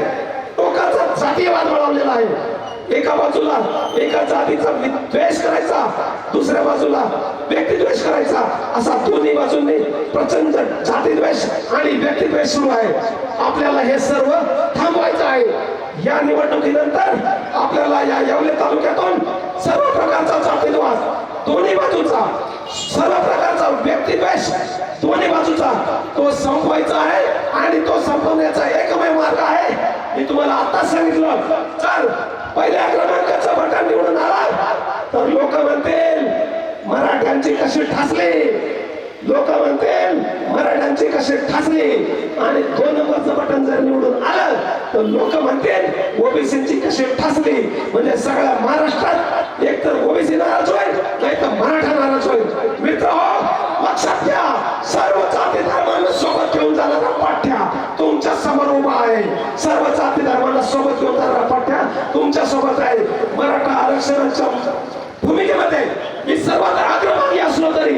टोकाचा जातीयवाद वळवलेला आहे. एका बाजूला एका जातीचा द्वेष करायचा, दुसऱ्या बाजूला व्यक्तिद्वेष करायचा, असा दोन्ही बाजूंनी प्रचंड जातीद्वेष आणि व्यक्तिद्वेष सुरू आहे. आपल्याला हे सर्व थांबवायचं आहे. या निवडणुकीनंतर आपल्याला या येवले तालुक्यातून सर्व प्रकारचा जातीयवाद दोन्ही बाजूचा सर्व प्रकारचा व्यक्तिद्वेष दोन्ही बाजूचा तो संपवायचा आहे आणि तो संपवण्याचा एकमेव मार्ग आहे. मी तुम्हाला आता सांगितलं. चल पहिल्या क्रमांकाचं बटन निवडून आला तर लोक म्हणतील मराठ्यांची कशी ठासली, लोक म्हणतील मराठ्यांची कशी ठासली. आणि 2 नंबरचं बटन जर निवडून आलं तर लोक म्हणतील ओबीसीची कशी ठासली. म्हणजे सगळ्या महाराष्ट्रात एक तर ओबीसी नाराज होईल नाही तर मराठा नाराज होईल. मित्र लक्षात घ्या, सर्व जाती धर्मांना सोबत घेऊन जाणारा पाठ्या तुमच्या समोर उभा आहे. सर्व जाती धर्मांना सोबत घेऊन जाणारा पाठ्या तुमच्या सोबत आहे. मराठा आरक्षणाच्या भूमिकेमध्ये मी सर्वात अग्रभागी असलो तरी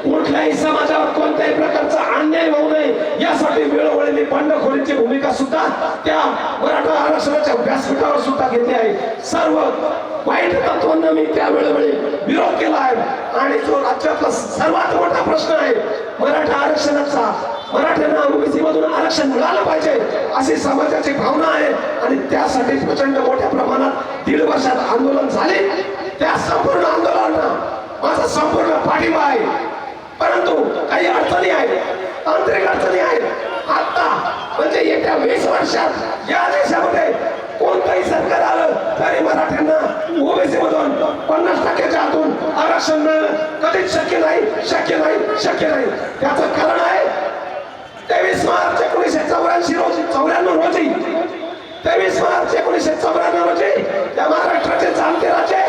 कुठल्याही समाजावर कोणत्याही प्रकारचा अन्याय होऊ नये यासाठी वेळोवेळी मी बंडखोरीची भूमिका सुद्धा त्या मराठा आरक्षणाच्या व्यासपीठावर सुद्धा घेतली आहे. सर्व वाईट तत्वांना मी त्या वेळोवेळी विरोध केला आहे. आणि जो राज्यातला सर्वात मोठा प्रश्न आहे मराठा आरक्षणाचा, मराठ्यांना ओबीसी मधून आरक्षण मिळालं पाहिजे अशी समाजाची भावना आहे. आणि त्यासाठी प्रचंड मोठ्या प्रमाणात 1.5 वर्षात आंदोलन झाले. त्या संपूर्ण आंदोलनाला माझा संपूर्ण पाठिंबा आहे. परंतु काही अडचणी आहेत, तांत्रिक अडचणी आहेत. आता म्हणजे येत्या 20 वर्षात या देशामध्ये कोणतंही सरकार आलं तरी मराठ्यांना ओबीसी मधून 50% आतून आरक्षण मिळणं कधीच शक्य नाही, शक्य नाही, शक्य नाही. त्याचं कारण आहे 23 मार्च 1994 रोजी 23 मार्च 1994 रोजी त्या महाराष्ट्राचे जाणते राजे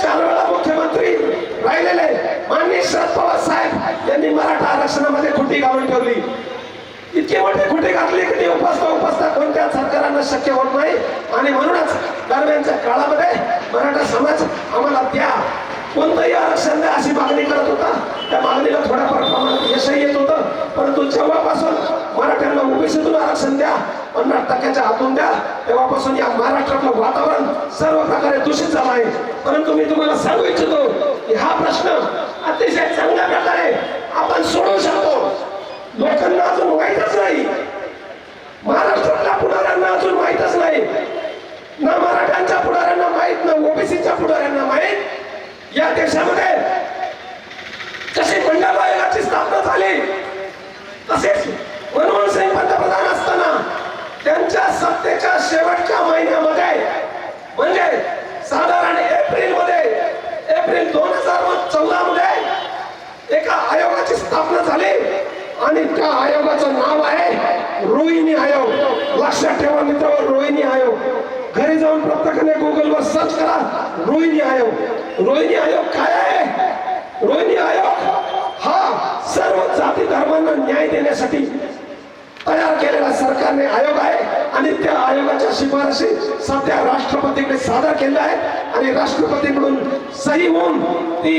4 वेळा मुख्यमंत्री राहिलेले माननीय शरद पवार साहेब यांनी मराठा आरक्षणामध्ये खुटी घालून ठेवली. इतकी मोठी खुटी घातली की ती उपसता कोणत्या सरकारांना शक्य होत नाही. आणि म्हणूनच दरम्यानच्या काळामध्ये मराठा समाज आम्हाला द्या, कोणतंही आरक्षण द्या अशी मागणी करत होता. त्या मागणीला थोड्याफार प्रमाणात यशही येत होतं. परंतु जेव्हापासून मराठ्यांना ओबीसीतून आरक्षण द्या, 50% आतून द्या, तेव्हापासून या महाराष्ट्रातलं वातावरण सर्व प्रकारे दूषित झालं आहे. परंतु मी तुम्हाला सांगू इच्छितो की हा प्रश्न अतिशय चांगल्या प्रकारे आपण सोडवू शकतो. लोकांना अजून माहीतच नाही, महाराष्ट्रातल्या पुढाऱ्यांना अजून माहीतच नाही, ना मराठ्यांच्या पुढाऱ्यांना माहीत, ना ओबीसीच्या पुढाऱ्यांना माहीत. या देशामध्ये जशी मंडल आयोगाची स्थापना झाली तसेच मनमोहन सिंग पंतप्रधान असताना त्यांच्या सत्तेच्या शेवटच्या महिन्यामध्ये म्हणजे साधारण एप्रिल 2014 मध्ये एका आयोगाची स्थापना झाली. आणि त्या आयोगाचं नाव आहे रोहिणी आयोग. लक्षात ठेवा मित्र, रोहिणी आयोग. घरी जाऊन प्रत्येकाने गुगलवर सर्च करा रोहिणी आयोग. रोहिणी आयोग काय आहे? रोहिणी आयोग हा सर्व जाती धर्मांना न्याय देण्यासाठी तयार केलेला सरकारने आयोग आहे. आणि त्या आयोगाच्या शिफारशी सध्या राष्ट्रपतीकडे सादर केल्या आहेत आणि राष्ट्रपतीकडून सही होऊन ती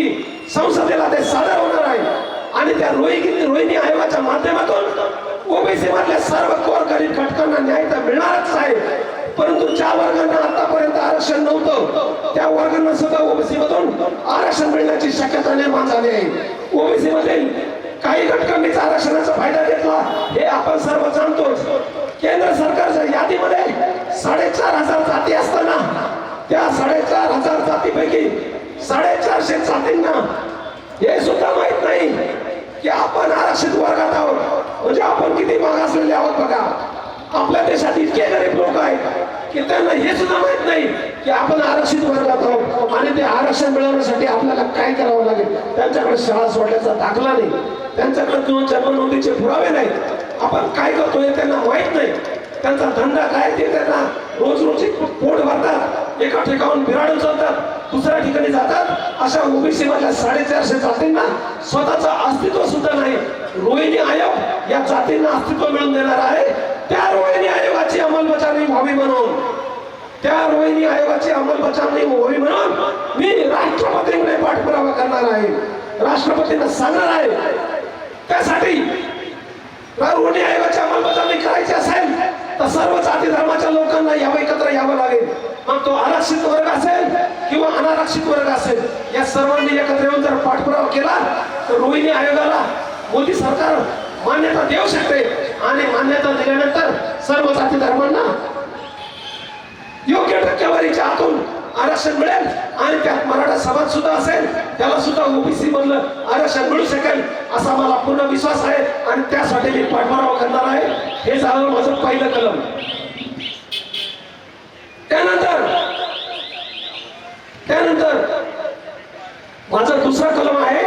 संसदेला ते सादर होणार आहे. आणि त्या रोहिणी आयोगाच्या माध्यमातून ओबीसी मधल्या सर्व गोरगरीब घटकांना न्याय तर मिळणारच आहे. परंतु ज्या वर्गांना आतापर्यंत आरक्षण नव्हतं त्या वर्गांना सुद्धा ओबीसी मधून आरक्षण मिळण्याची शक्यता निर्माण झाली आहे. ओबीसी मधील काही घटकांनीच आरक्षणाचा फायदा घेतला हे आपण सर्व जाणतोच. केंद्र सरकारच्या यादीमध्ये 4,500 जाती असताना त्या 4,500 जातीपैकी 450 जातींना हे सुद्धा माहित नाही की आपण आरक्षित वर्गात आहोत. म्हणजे आपण किती मागासलेले आहोत बघा. आपल्या देशात इतके गरीब लोक आहेत की त्यांना हे सुद्धा माहित नाही की आपण आरक्षित वर्गात आहोत. आणि ते आरक्षण मिळवण्यासाठी आपल्याला काय करावं लागेल. त्यांच्याकडे शाळा सोडण्याचा दाखला नाही, त्यांच्याकडे किंवा जन्म नोंदीचे पुरावे नाहीत. आपण काय करतोय त्यांना माहित नाही. त्यांचा धंदा काय ते त्यांना रोजी पोट भरतात, एका ठिकाणून बिराडून चालतात, दुसऱ्या ठिकाणी जातात. अशा ओबीसी मधल्या 450 जातींना स्वतःचं अस्तित्व सुद्धा नाही. रोहिणी आयोग या जातींना अस्तित्व मिळवून देणार आहे. त्या रोहिणी आयोगाची अंमलबजावणी व्हावी म्हणून मी राष्ट्रपतींकडे पाठपुरावा करणार आहे. राष्ट्रपतींना सांगणार आहे. त्यासाठी रोहिणी आयोगाची अंमलबजावणी करायची असेल तर सर्व जाती धर्माच्या लोकांना एकत्र यावं लागेल. मग तो आरक्षित वर्ग असेल किंवा अनारक्षित वर्ग असेल, या सर्वांनी एकत्र येऊन जर पाठपुरावा केला तर रोहिणी आयोगाला मोदी सरकार मान्यता देऊ शकते. आणि मान्यता दिल्यानंतर सर्व जाती धर्मांना योग्य टक्केवारीच्या आतून आरक्षण मिळेल आणि त्यात मराठा समाज सुद्धा असेल, त्याला सुद्धा ओबीसी मधलं आरक्षण मिळू शकेल असा मला पूर्ण विश्वास आहे आणि त्यासाठी मी पाठपुरावा करणार आहे. हे झालं माझं पहिलं कलम. त्यानंतर माझं दुसरं कलम आहे,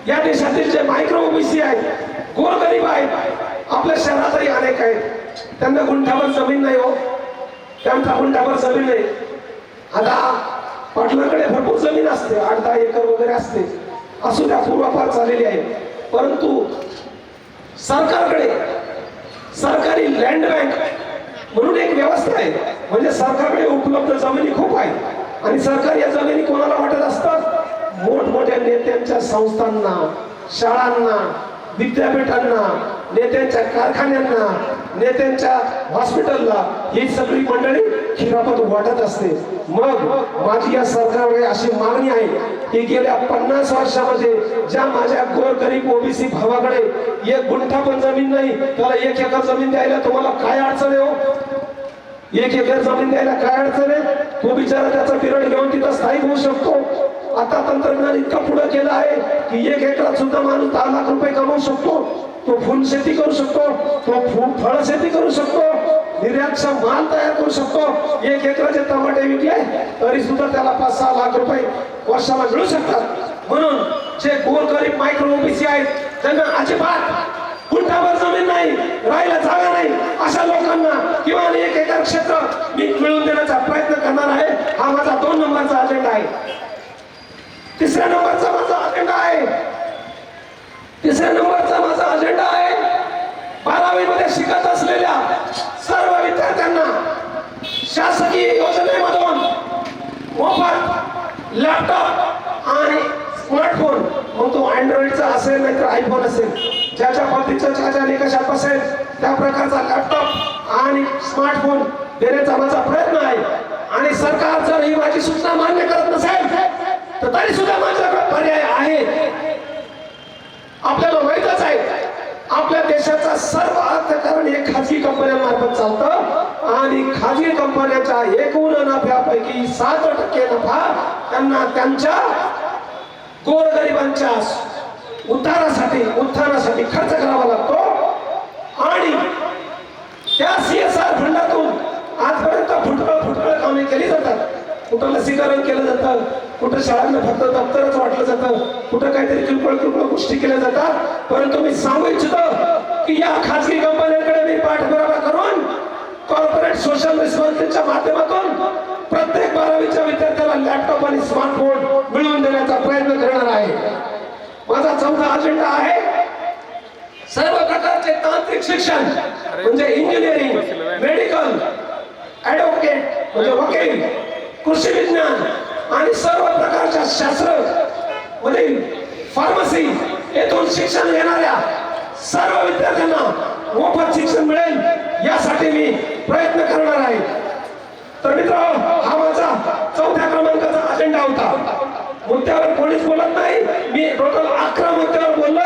या देशातील जे मायक्रो ओबीसी आहेत, गोरगरीब आहेत, आपल्या शहरातही अनेक आहेत, त्यांना गुंठावर जमीन नाही हो, त्यांचा गुंठावर जमीन नाही. आता पाटलांकडे भरपूर जमीन असते, 8-10 एकर वगैरे असते, असू द्या, पूर्वापार चाललेली आहे. परंतु सरकारकडे सरकारी लँड बँक म्हणून एक व्यवस्था आहे, म्हणजे सरकारकडे उपलब्ध जमिनी खूप आहेत आणि सरकार या जमिनी कोणाला वाटत असतात? मोठमोठ्या नेत्यांच्या संस्थांना, शाळांना, विद्यापीठांना, नेत्यांच्या कारखान्यांना, नेत्यांच्या हॉस्पिटलला ही सगळी मंडळी खिरापत वाटत असते. मग माझी या सरकारकडे अशी मागणी आहे की गेल्या 50 वर्षामध्ये ज्या माझ्या गोरगरीब ओबीसी भावाकडे 1 गुंठा पण जमीन नाही, त्याला 1 एकर जमीन द्यायला तुम्हाला काय अडचण आहे हो? 1 एकर जमीन द्यायला काय अडचण आहे? तो बिचारा त्याचा पिरियड घेऊन तिथं स्थायिक होऊ शकतो. आता तंत्रज्ञान इतकं पुढे केलं आहे की 1 एकरात सुद्धा माणूस 10 लाख रुपये कमवू शकतो. तो फुल शेती करू शकतो, तो फळ शेती करू शकतो, निर्यातचा माल तयार करू शकतो. 1 एकराचे टमाटे विकले तरी सुद्धा त्याला 5-6 लाख रुपये वर्षाला मिळू शकतात. म्हणून जे गोरगरीब मायक्रो ओबीसी आहेत, त्यांना अजिबात गुंठावर जमीन नाही, राहायला जागा नाही, अशा लोकांना किंवा 1 एकर क्षेत्र मी मिळवून देण्याचा प्रयत्न करणार आहे. हा माझा 2 नंबरचा अजेंडा आहे. तिसऱ्या नंबरचा माझा अजेंडा आहे, 12वी मध्ये शिकत असलेल्या सर्व विद्यार्थ्यांना शासकीय योजनेमधून मोफत लॅपटॉप आणि स्मार्टफोन, मग तो अँड्रॉइडचा असेल नाही तर आयफोन असेल, ज्याच्या पद्धतीचं ज्याच्या निकषात असेल त्या प्रकारचा लॅपटॉप आणि स्मार्टफोन देण्याचा माझा प्रयत्न आहे. आणि सरकार जर ही माझी सूचना मान्य करत नसेल तर तरी सुद्धा माझ्याकडे पर्याय आहे. आपल्याला माहितच आहे, आपल्या देशाचा सर्व अर्थकारण हे खाजगी कंपन्यांमार्फत चालतं आणि खाजगी कंपन्यांच्या एकूण नफ्यापैकी 7% नफा त्यांना त्यांच्या गोरगरिबांच्या उत्थानासाठी खर्च करावा लागतो. आणि त्या CSR फंडातून आजपर्यंत फुटकळ कामे केली जातात. कुठं लसीकरण केलं जातं, कुठं शाळांना फक्त दप्तरच वाटलं जातं, कुठं काहीतरी किरकोळ गोष्टी केल्या जातात. परंतु मी सांगू इच्छितो की या खाजगी कंपन्यांकडे मी पाठपुरावा करून कॉर्पोरेट सोशल रिस्पॉन्सिबिलिटीच्या माध्यमातून प्रत्येक 12वीच्या विद्यार्थ्याला लॅपटॉप आणि स्मार्टफोन मिळवून देण्याचा प्रयत्न करणार आहे. माझा 4था अजेंडा आहे सर्व प्रकारचे तांत्रिक शिक्षण, म्हणजे इंजिनिअरिंग, मेडिकल, ॲडव्होकेट म्हणजे वकील, कृषी विज्ञान आणि सर्व प्रकारच्या शास्त्र मधील फार्मसी येथून शिक्षण घेणाऱ्या सर्व विद्यार्थ्यांना मोफत शिक्षण मिळेल यासाठी मी प्रयत्न करणार आहे. तर मित्रांनो, हा माझा 4थ्या क्रमांकाचा अजेंडा होता. मुद्द्यावर कोणीच बोलत नाही, मी टोटल 11 मुद्द्यावर बोललो.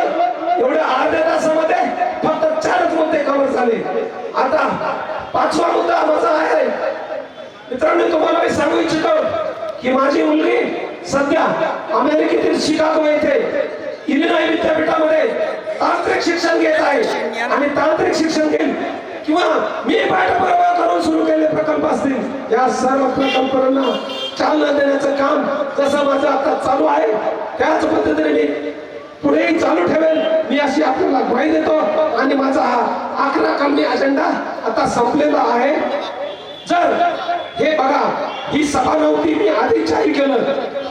एवढ्या अर्ध्या तासामध्ये फक्त 4च मुद्दे कव्हर झाले. आता 5वा मुद्दा माझा आहे. मित्रांनो, तुम्हाला मी सांगू इच्छितो की माझी मुलगी सध्या अमेरिकेतील शिकागो येथे इलिनॉय विद्यापीठामध्ये तांत्रिक शिक्षण घेत आहे. आणि तांत्रिक शिक्षण घेईल किंवा मी पाठपुरावा करून सुरू केलेले प्रकल्प असतील, या सर्व प्रकल्पांना चालना देण्याचं काम जसं माझं आता चालू आहे त्याच पद्धतीने मी पुढेही चालू ठेवेल. मी अशी आपल्याला ग्वाही देतो. आणि माझा हा 11 कलमी अजेंडा आता संपलेला आहे. जर हे बघा, ही सभा नव्हती, मी आधी जाहीर केलं,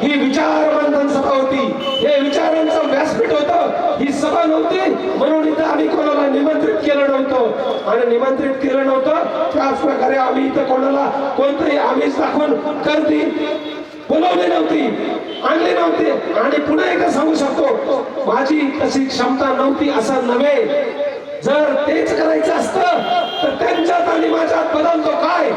ही विचारवंतन सभा होती, हे विचारांचं व्यासपीठ होतं. ही सभा नव्हती म्हणून इथं आम्ही कोणाला निमंत्रित केलं नव्हतं. आणि निमंत्रित केलं नव्हतं त्याच प्रकारे आम्ही इथं कोणाला कोणतरी आमिष दाखवून गर्दी बोलवली नव्हती, आणली नव्हती. आणि पुन्हा एकदा सांगू शकतो, माझी तशी क्षमता नव्हती असं नव्हे. जर तेच करायचं असतं तर त्यांच्यात आणि माझ्यात बदल तो काय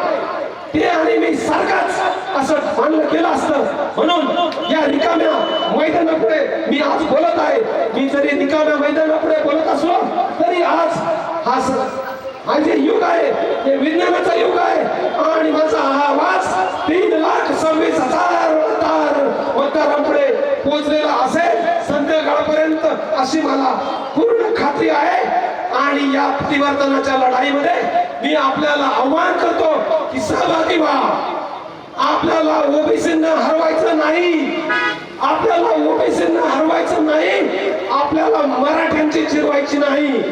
ते आणि मी सारखाच असं मान्य केलं असतं. म्हणून या रिकाम्या मैदानापुढे मी आज बोलत आहे. मी जरी रिकाम्या मैदानापुढे बोलत असलो तरी आज हा जे युग आहे हे विज्ञानाचा युग आहे आणि माझा हा आवाज 3,26,000 मतदारांपुढे पोहोचलेला असेल संध्याकाळपर्यंत अशी मला पूर्ण खात्री आहे. आणि या परिवर्तनाच्या लढाईमध्ये मी आपल्याला आव्हान करतो की सहभागी व्हा. आपल्याला ओबीसींना हरवायचं नाही, आपल्याला ओबीसींना हरवायचं नाही, आपल्याला मराठ्यांची जिरवायची नाही,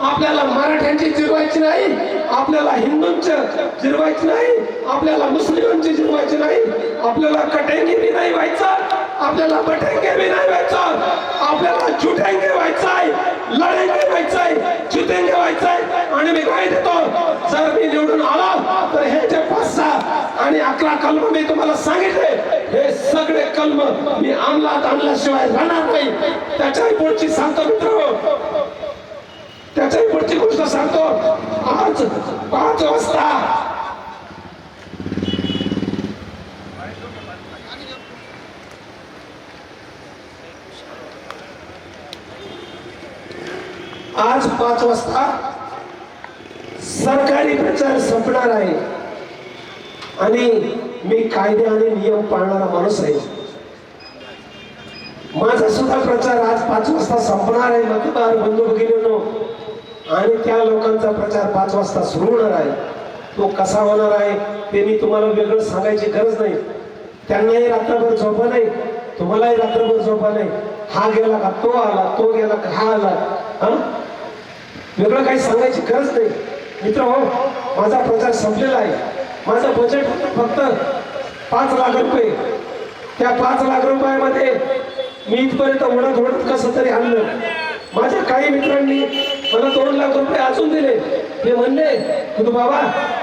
आपल्याला मराठ्यांची जिरवायची नाही, आपल्याला हिंदूंची जिरवायची नाही, आपल्याला मुस्लिमांची जिरवायची नाही, आपल्याला कटेंगे बी नाही व्हायचं, आपल्याला बटेंगे बी नाही व्हायचं, आपल्याला झुटेंगे व्हायचंय, लढेंगे व्हायचंय, जितेंगे व्हायचंय. आणि मी काय देतो, जर मी निवडून आलो तर हे जे 5-6 आणि 11 कलम मी तुम्हाला सांगितले हे सगळे कलम मी अंमलात आणल्याशिवाय राहणार नाही. त्याच्याही पुढची सांगतो मित्र, त्याच्याही पुढची गोष्ट सांगतो. आज 5 वाजता सरकारी प्रचार संपणार आहे आणि मी कायदे आणि नियम पाळणारा माणूस आहे. माझा सुद्धा प्रचार आज 5 वाजता संपणार आहे मतदार बंधू भगिनींनो. आणि त्या लोकांचा प्रचार 5 वाजता सुरू होणार आहे. तो कसा होणार आहे ते मी तुम्हाला वेगळं सांगायची गरज नाही. त्यांनाही रात्रभर झोपा नाही, तुम्हालाही रात्रभर झोपा नाही. हा गेला का तो आला, तो गेला का हा आला, वेगळं काही सांगायची गरज नाही. मित्र हो, माझा प्रचार संपलेला आहे. माझं बजेट फक्त 5 लाख रुपये. त्या 5 लाख रुपयामध्ये मी इथपर्यंत ओढत कसं तरी आणलं. माझ्या काही मित्रांनी मला 2 लाख रुपये अजून दिले. ते म्हणले तू बाबा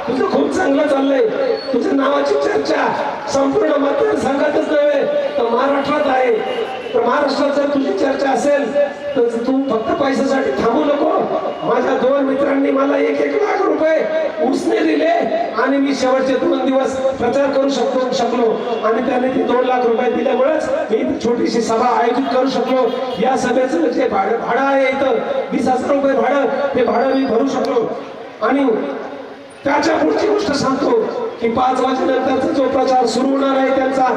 तुझं खूप चांगलं चाललंय, तुझ्या नावाची चर्चा संपूर्ण मतदारसंघातच नव्हे तर महाराष्ट्रात आहे. तर महाराष्ट्रात जर तुझी चर्चा असेल तर तू फक्त पैशासाठी थांबू नको. माझ्या 2 मित्रांनी मला 1-1 लाख रुपये उसने दिले आणि मी शेवटचे 2 दिवस प्रचार करू शकलो आणि त्याने ते 2 लाख रुपये दिल्यामुळेच मी छोटीशी सभा आयोजित करू शकलो. या सभेचं जे भाडं आहे इथं 20,000 रुपये भाडं, ते भाडं मी भरू शकलो. आणि त्याच्या पुढची गोष्ट सांगतो की 5 वाजेनंतरचा जो प्रचार सुरू होणार आहे त्यांचा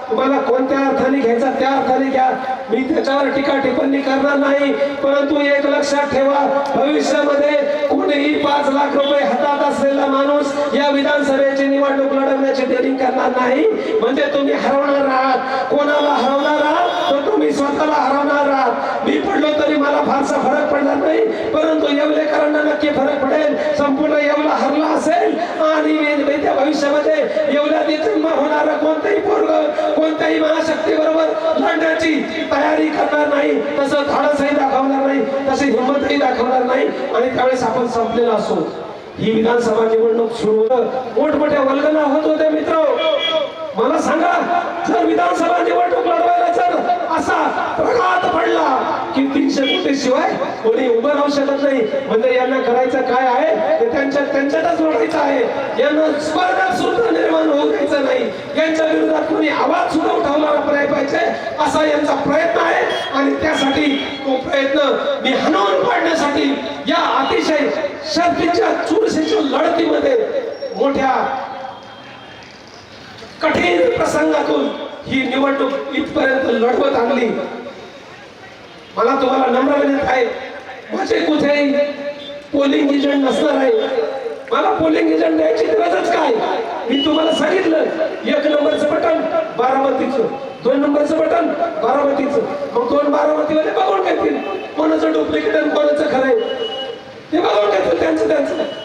तुम्हाला कोणत्या अर्थाने घ्यायचा त्या अर्थाने घ्या. मी त्याच्यावर टीका टिप्पणी करणार नाही. परंतु एक लक्षात ठेवा, भविष्यामध्ये कोणीही 5 लाख रुपये हातात असलेला माणूस या विधानसभेची निवडणूक लढवण्याची डेअरिंग करणार नाही. म्हणजे तुम्ही हरवणार आहात. कोणाला हरवणार आहात तर तुम्ही स्वतःला हरवणार आहात. मी पडलो तरी मला फारसा फरक पडणार नाही, परंतु येवलेकरांना नक्की फरक पडेल. संपूर्ण येवला हरला असेल आणि त्या भविष्यामध्ये येवल्यात जन्म होणारा कोणताही पोरग कोणत्याही महाशक्ती बरोबर लढण्याची तयारी करणार नाही, तसं धाडसही दाखवणार नाही, तशी हिंमतही दाखवणार नाही. आणि त्यावेळेस आपण संपलेला असो. ही विधानसभा निवडणूक सुरू होतं, मोठमोठ्या वल्गना होत होत्या. मित्र मला सांगा, जर विधानसभा निवडणूक लढवायला जर असा प्रघात पडला की 300 कोटी शिवाय कोणी उभं राहू शकत नाही, म्हणजे यांना करायचं काय आहे ते त्यांच्यातच लढायचं आहे. यांना स्पर्धा सुद्धा निर्माण होऊ द्यायचं नाही. यांच्या विरोधात कोणी आवाज सुद्धा उठवणारा पाहिजे असा यांचा प्रयत्न आहे. आणि त्यासाठी तो प्रयत्न मी हाणून पाडण्यासाठी या अतिशय शर्तीच्या चुरशीच्या लढतीमध्ये मोठ्या कठीण प्रसंगातून ही निवडणूक इथपर्यंत लढवत आणली. मला तुम्हाला नम्र विनंती आहे, माझे कुठेही पोलिंग एजंट नसणार आहे. मला पोलिंग एजंट द्यायची गरजच काय. मी तुम्हाला सांगितलं 1 नंबरचं बटन बारामतीचं, 2 नंबरचं बटन बारामतीचं. मग 2 बारामतीमध्ये बघून घेतील कोणाचं डुप्लिकेट आणि कोणाचं खरंय ते बघून घेतील त्यांचं.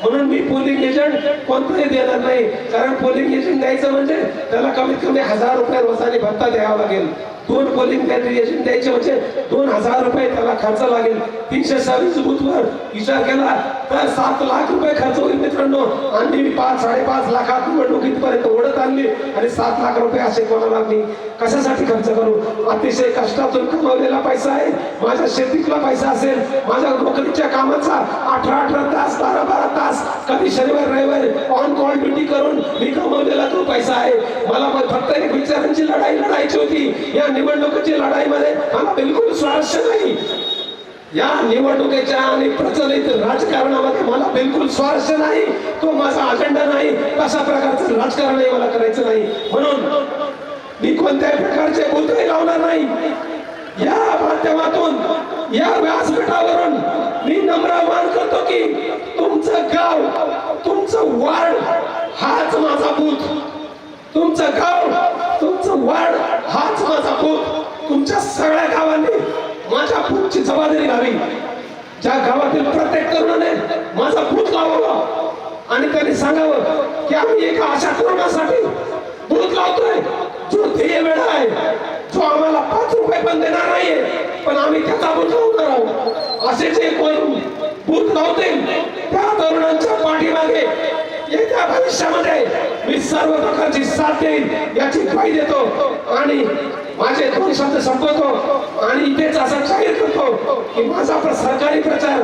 म्हणून मी पोलिंग एजंट कोणताही देणार नाही. कारण पोलिंग एजंट द्यायचं म्हणजे त्याला कमीत कमी 1000 रुपये रोजाने भत्ता द्यावा लागेल. 2 पोलिंग एजंट द्यायचे म्हणजे 2000 रुपये त्याला खर्च लागेल. 326 बूथवर विचार केला तर 7 लाख रुपये खर्च होईल मित्रांनो. आणि मी 5-5.5 लाखात निवडणूक इथपर्यंत ओढत आणली आणि 7 लाख रुपये असे कोणाला मी कशासाठी खर्च करू. अतिशय कष्टातून कमवलेला पैसा आहे. माझ्या शेतीतला पैसा असेल, माझ्या नोकरीच्या कामाचा 18 तास 12 तास कधी शनिवार रविवार ऑन कॉल ड्युटी करून मी कमवलेला तो पैसा आहे. मला फक्त एक विचारांची लढाई लढायची होती. या निवडणुकीची लढाईमध्ये मला बिलकुल स्वारस्य नाही. या निवडणुकीच्या आणि प्रचलित राजकारणामध्ये मला बिलकुल स्वारस्य नाही. तो माझा अजेंडा नाही. कशा प्रकारचं राजकारणही मला करायचं नाही. म्हणून मी कोणत्याही प्रकारचे बोलतही लावणार नाही. या माध्यमातून या व्यासपीठावरून मी नम्र आवाहन करतो की तुमचं गाव, तुमचं वार्ड हाच माझा बूथ. तुमचं गाव, तुमचं वार्ड हाच माझा बूथ. तुमच्या सगळ्या गावांनी माझ्या बूथची जबाबदारी घ्यावी. ज्या गावातील प्रत्येक तरुणाने माझा बूथ लावावा आणि त्यांनी सांगावं की आम्ही एका अशा तरुणासाठी बूथ लावतोय जो ध्येय वेळा आहे, जो आम्हाला 5 रुपये पण देणार नाहीये, पण आम्ही त्याचा बूथ लावणार आहोत. असे जे कोण बूथ लावतील त्या तरुणांच्या पाठीमागे येत्या भविष्यामध्ये मी सर्व प्रकारची साथ देईन याची ग्वाही देतो. आणि माझे 2 शब्द संपवतो आणि इथेच असं जाहीर करतो की माझा सरकारी प्रचार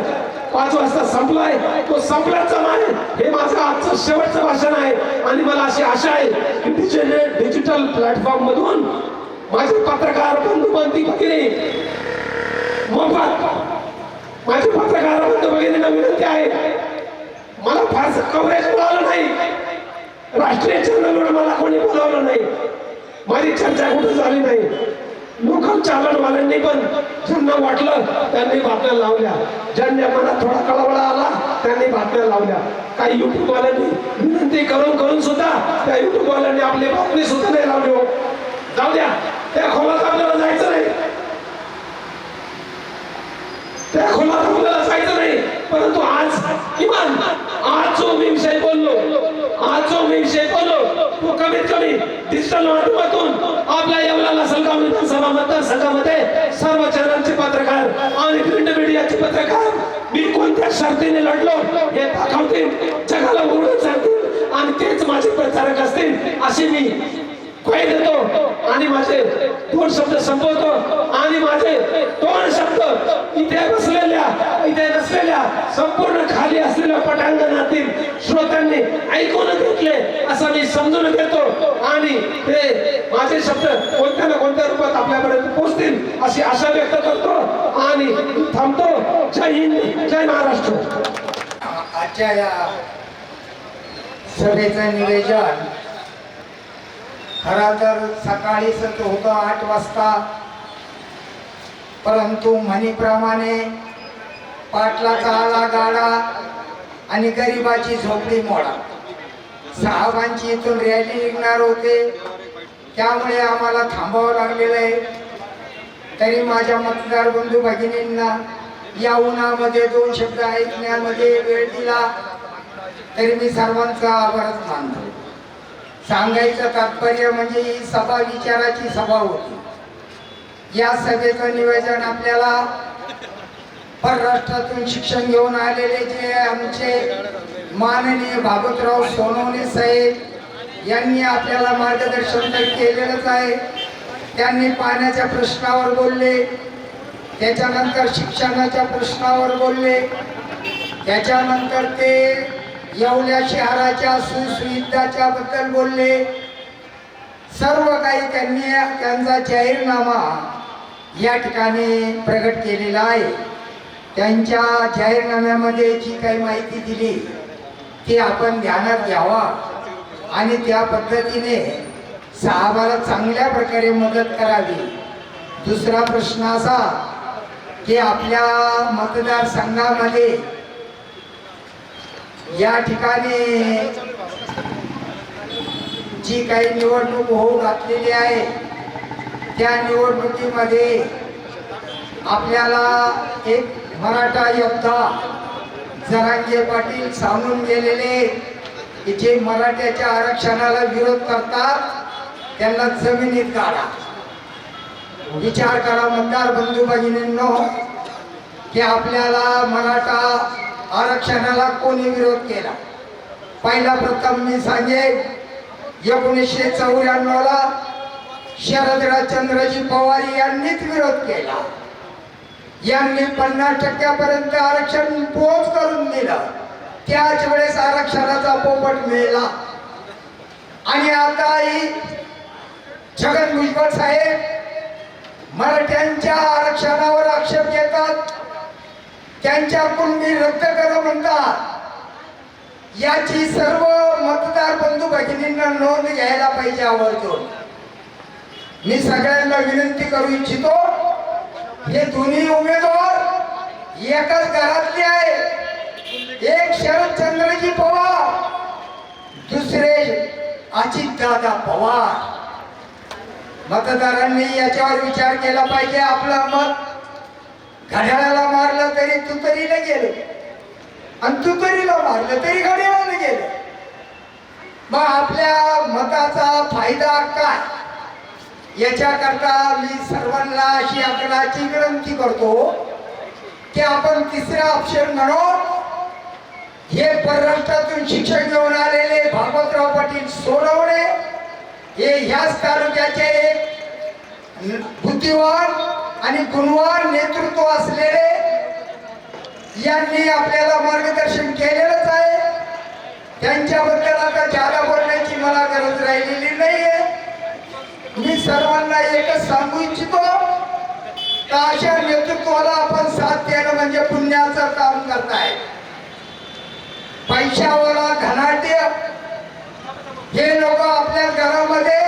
5 वाजता संपलाय. तो संपल्याचा नाही, हे माझं आजचं शेवटचं भाषण आहे. आणि मला अशी आशा आहे की डिजिटल प्लॅटफॉर्म मधून माझे पत्रकार बंधू भगिनी मोफत माझे पत्रकार बंधू भगिनींना विनंती आहे, मला फारसं कव्हरेज मिळालं नाही. राष्ट्रीय चॅनलवर मला कोणी बोलावलं नाही. माझी चर्चा कुठे झाली नाही. लोकल चालनवाल्यांनी पण ज्यांना वाटलं त्यांनी बातम्या लावल्या. ज्यांच्या मनात थोडा कळवळा आला त्यांनी बातम्या लावल्या. काही युट्यूबवाल्यांनी विनंती करून सुद्धा त्या युट्यूबवाल्यांनी आपली बातमी सुद्धा नाही लावली. हो, जाऊ द्या, त्या खोलात आपल्याला जायचं नाही. त्या खोलात आपल्याला जायचं नाही. परंतु आज किमान आज जो मी विषय बोललो तो कमीत कमी डिजिटल माध्यमातून आपल्या येवला लासलगाव विधानसभा मतदारसंघामध्ये सर्व चॅनलचे पत्रकार आणि प्रिंट मीडियाचे पत्रकार मी कोणत्या शर्तीने लढलो हे दाखवतील, जगाला ओळख सांगतील आणि तेच माझे प्रचारक असतील अशी मी ग्वाही देतो. आणि माझे 2 शब्द संपवतो. आणि माझे 2 शब्द इथे बसलेल्या इथे नसलेल्या संपूर्ण खाली असलेल्या पटांगणातील श्रोत्यांनी ऐकून घेतले असं मी समजून घेतो. आणि ते माझे शब्द कोणत्या ना कोणत्या रूपात आपल्यापर्यंत पोहोचतील अशी आशा व्यक्त करतो आणि थांबतो. जय हिंद, जय महाराष्ट्र. आजच्या या सभेचं निवेदन खरा तर सकाळीच होतं 8 वाजता, परंतु म्हणीप्रमाणे पाटलाचा आला गाडा आणि गरिबाची झोपडी मोडा. साहेबांची इथून रॅली निघणार होते, त्यामुळे आम्हाला थांबावं लागलेलं आहे. तरी माझ्या मतदार बंधू भगिनींना या उन्हामध्ये 2 शब्द ऐकण्यामध्ये वेळ दिला तरी मी सर्वांचा आभारच मानतो. सांगायचं तात्पर्य म्हणजे ही सभा विचाराची सभा होती. या सभेचं नियोजन आपल्याला परराष्ट्रातून शिक्षण घेऊन आलेले जे आमचे माननीय भागवतराव सोनवणे साहेब यांनी आपल्याला मार्गदर्शन तर केलेलंच आहे. त्यांनी पाण्याच्या प्रश्नावर बोलले, त्याच्यानंतर शिक्षणाच्या प्रश्नावर बोलले, त्याच्यानंतर ते येवल्या शहराच्या सुसुविधाच्या बद्दल बोलले. सर्व काही त्यांनी त्यांचा जाहीरनामा या ठिकाणी प्रकट केलेला आहे. त्यांच्या जाहीरनाम्यामध्ये जी काही माहिती दिली ती आपण ध्यानात घ्यावा आणि त्या पद्धतीने साहेबाला चांगल्या प्रकारे मदत करावी. दुसरा प्रश्न असा की आपल्या मतदारसंघामध्ये या ठिकाणी जी काही निवडणूक होऊ घातलेली आहे त्या निवडणुकीमध्ये आपल्याला एक मराठा योद्धा जरांगे पाटील सांगून गेलेले की जे मराठ्याच्या आरक्षणाला विरोध करतात त्यांना जमिनीत काढा. विचार करा मतदार बंधू भगिनींनो की आपल्याला मराठा आरक्षणाला कोणी विरोध केला. पहिला प्रथम मी सांगेन 1994 ला शरदचंद्रजी पवार यांनीच विरोध केला. यांनी 50% पर्यंत आरक्षण पोच करून दिलं. त्याच वेळेस आरक्षणाचा पोपट मिळाला. आणि आताही छगन भुजबळ साहेब मराठ्यांच्या आरक्षणावर आक्षेप घेतात. त्यांच्याकडून मी रद्द करा म्हणतात, याची सर्व मतदार बंधू भगिनींना नोंद घ्यायला पाहिजे आवर्जून. मी सगळ्यांना विनंती करू इच्छितो, हे दोन्ही उमेदवार एकाच घरातले आहे. एक शरदचंद्रजी पवार, दुसरे अजितदादा पवार. मतदारांनी याच्यावर विचार केला पाहिजे. आपलं मत घड्याळाला मारलं तरी तुतरीला गेलं आणि तुतरीला मारलं तरी घड्याळाला गेलं. मग आपल्या मताचा फायदा काय, याच्याकरता मी सर्वांना अशी आग्रहाची विनंती करतो की आपण तिसरा ऑप्शन म्हणून हे परराष्ट्रातून शिक्षण घेऊन आलेले भागवतराव पाटील सोनवणे, हे ह्याच तालुक्याचे एक बुद्धिवान आणि गुणवान नेतृत्व असलेले, यांनी आपल्याला मार्गदर्शन केलेलंच आहे. त्यांच्याबद्दल आता ज्यादा बोलण्याची मला गरज राहिलेली नाहीये. मी सर्वांना एकच सांगू इच्छितो, तर अशा नेतृत्वाला आपण साथ देणं म्हणजे पुण्याचं काम करताय. पैशावाला धनाढ्य हे लोक आपल्या घरामध्ये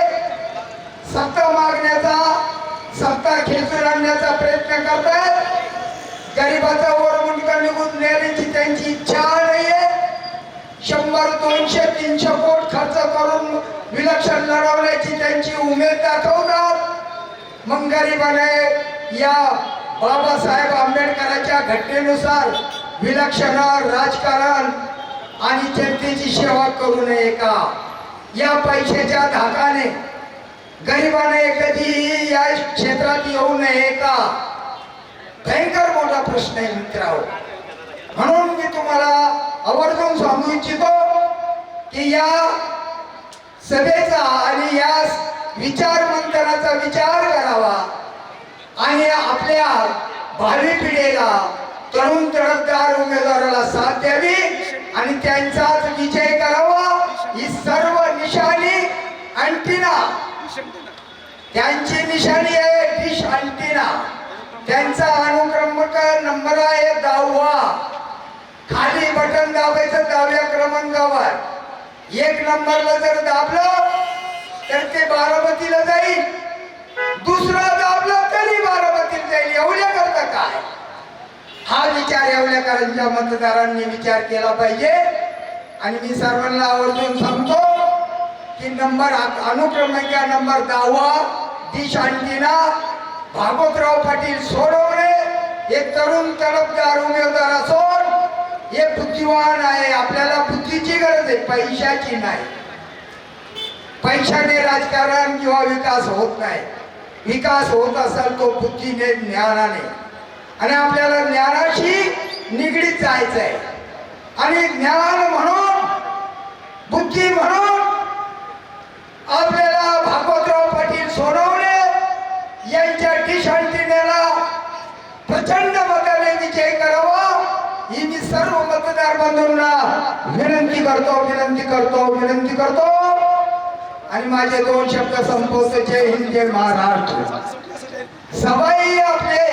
सत्ता मागण्याचा, सत्ता खेचून आणण्याचा प्रयत्न करतात. गरिबाचा वरमुंडका निघून नेण्याची त्यांची इच्छा नाहीये. 100, 200, 300 कोट खर्च करून विलक्षण लढवण्याची त्यांची उमेद दाखवतात. मग गरिबाने या बाबासाहेब आंबेडकरांच्या घटनेनुसार विलक्षण राजकारण आणि जनतेची सेवा करू नये का? या पैशाच्या धाकाने गरिबाने कधीही या क्षेत्रात येऊ नये का? भयंकर मोठा प्रश्न आहे मित्रांनो. म्हणून मी तुम्हाला आवर्जून सांगू इच्छितो की या सभेचा आणि या विचार मंथनाचा विचार करावा आणि आपल्या भावी पिढीला तरुण तडफदार उमेदवाराला साथ द्यावी आणि त्यांचाच विजय करावा. ही सर्व निशाणी अँटिना, त्यांची निशाणी आहे डिश अँटिना. त्यांचा अनुक्रमांक नंबर आहे 10वा. खाली बटन दाबायचं 10व्या क्रमांकावर. 1 नंबरला जर दाबलं तर ते बारामतीला जाईल, दुसरा दाबलं तरी बारामतीला जाईल. एवढ्या करता काय? हा विचार येवल्याकरांच्या मतदारांनी विचार केला पाहिजे. आणि मी सर्वांना आवर्जून सांगतो की नंबर अनुक्रमांक नंबर 10वा डिश अँटिना भागवतराव पाटील सोनवणे हे तरुण तडफदार उमेदवार असून हे बुद्धिवान आहे. आपल्याला बुद्धीची गरज आहे, पैशाची नाही. पैशाने राजकारण किंवा विकास होत नाही. विकास होत असेल तो बुद्धीने, ज्ञानाने. आणि आपल्याला ज्ञानाशी निगडीत जायचं आहे. आणि ज्ञान म्हणून, बुद्धी म्हणून आपल्याला भागवतराव पाटील सोनवणे यांच्या डिश अँटिनेला प्रचंड मताने विजय करावा ही मी सर्व मतदार बंधूंना विनंती करतो. आणि माझे 2 शब्द संपवतो. जय हिंद, जय महाराष्ट्र. सभाही आपले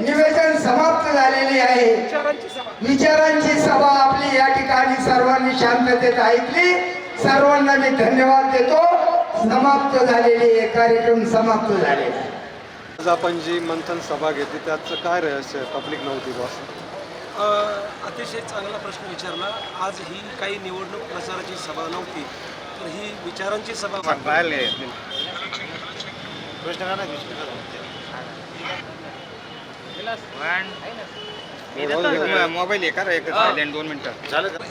निवेदन समाप्त झालेली आहे. विचारांची सभा आपली या ठिकाणी सर्वांनी शांततेत ऐकली. सर्वांना मी धन्यवाद देतो. समाप्त झालेले कार्यक्रम समाप्त झालेला. आज आपण जी मंथन सभा घेतली त्याचं काय रहस्य पब्लिक नव्हती बॉस? अतिशय चांगला प्रश्न विचारला. आज ही काही निवडणूक प्रचाराची सभा नव्हती, तर ही विचारांची सभा. मोबाईल आहे का रे? 2 मिनिटं.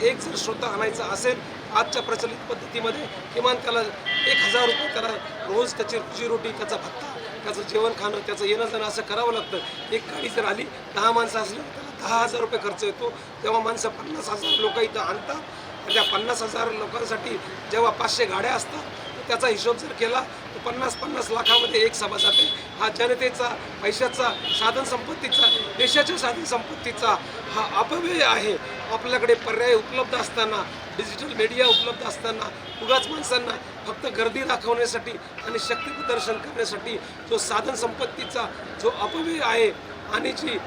एक जर श्रोता आणायचा असेल आजच्या प्रचलित पद्धतीमध्ये, किमान त्याला 1000 रुपये, त्याला रोज त्याची रोजीरोटी, त्याचा भत्ता, त्याचं जेवण खाणं, त्याचं येणं जाणं असं करावं लागतं. एक गाडी जर आली 10 माणसं असली त्याला 10,000 रुपये खर्च येतो. तेव्हा माणसं 50,000 लोक इथं आणतात. त्या 50,000 लोकांसाठी जेव्हा 500 गाड्या असतात, त्याचा हिशोब जर केला तर 50-50 लाखामध्ये एक सभा जाते. हा जनतेचा, पैशाचा, साधन संपत्तीचा, देशाच्या साधन संपत्तीचा हा अपव्यय आहे. आपल्याकडे पर्याय उपलब्ध असताना, डिजिटल मीडिया उपलब्ध असताना, उगाच माणसांना फक्त गर्दी दाखवण्यासाठी आणि शक्ती प्रदर्शन करण्यासाठी जो साधन संपत्तीचा जो अपव्यय आहे आणि जी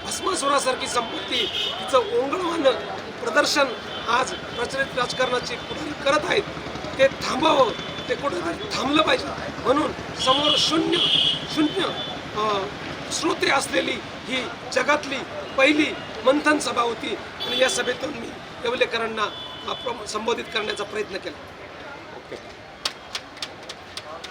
भस्मासुरासारखी संपत्ती तिचं ओंगळवान प्रदर्शन आज प्रचलित राजकारणाची पुढारी करत आहेत, ते थांबावं, ते कुठेतरी थांबलं पाहिजे. म्हणून समोर शून्य श्रोते असलेली ही जगातली पहिली मंथन सभा होती आणि या सभेतून मी येवलेकरांना संबोधित करण्याचा प्रयत्न केला.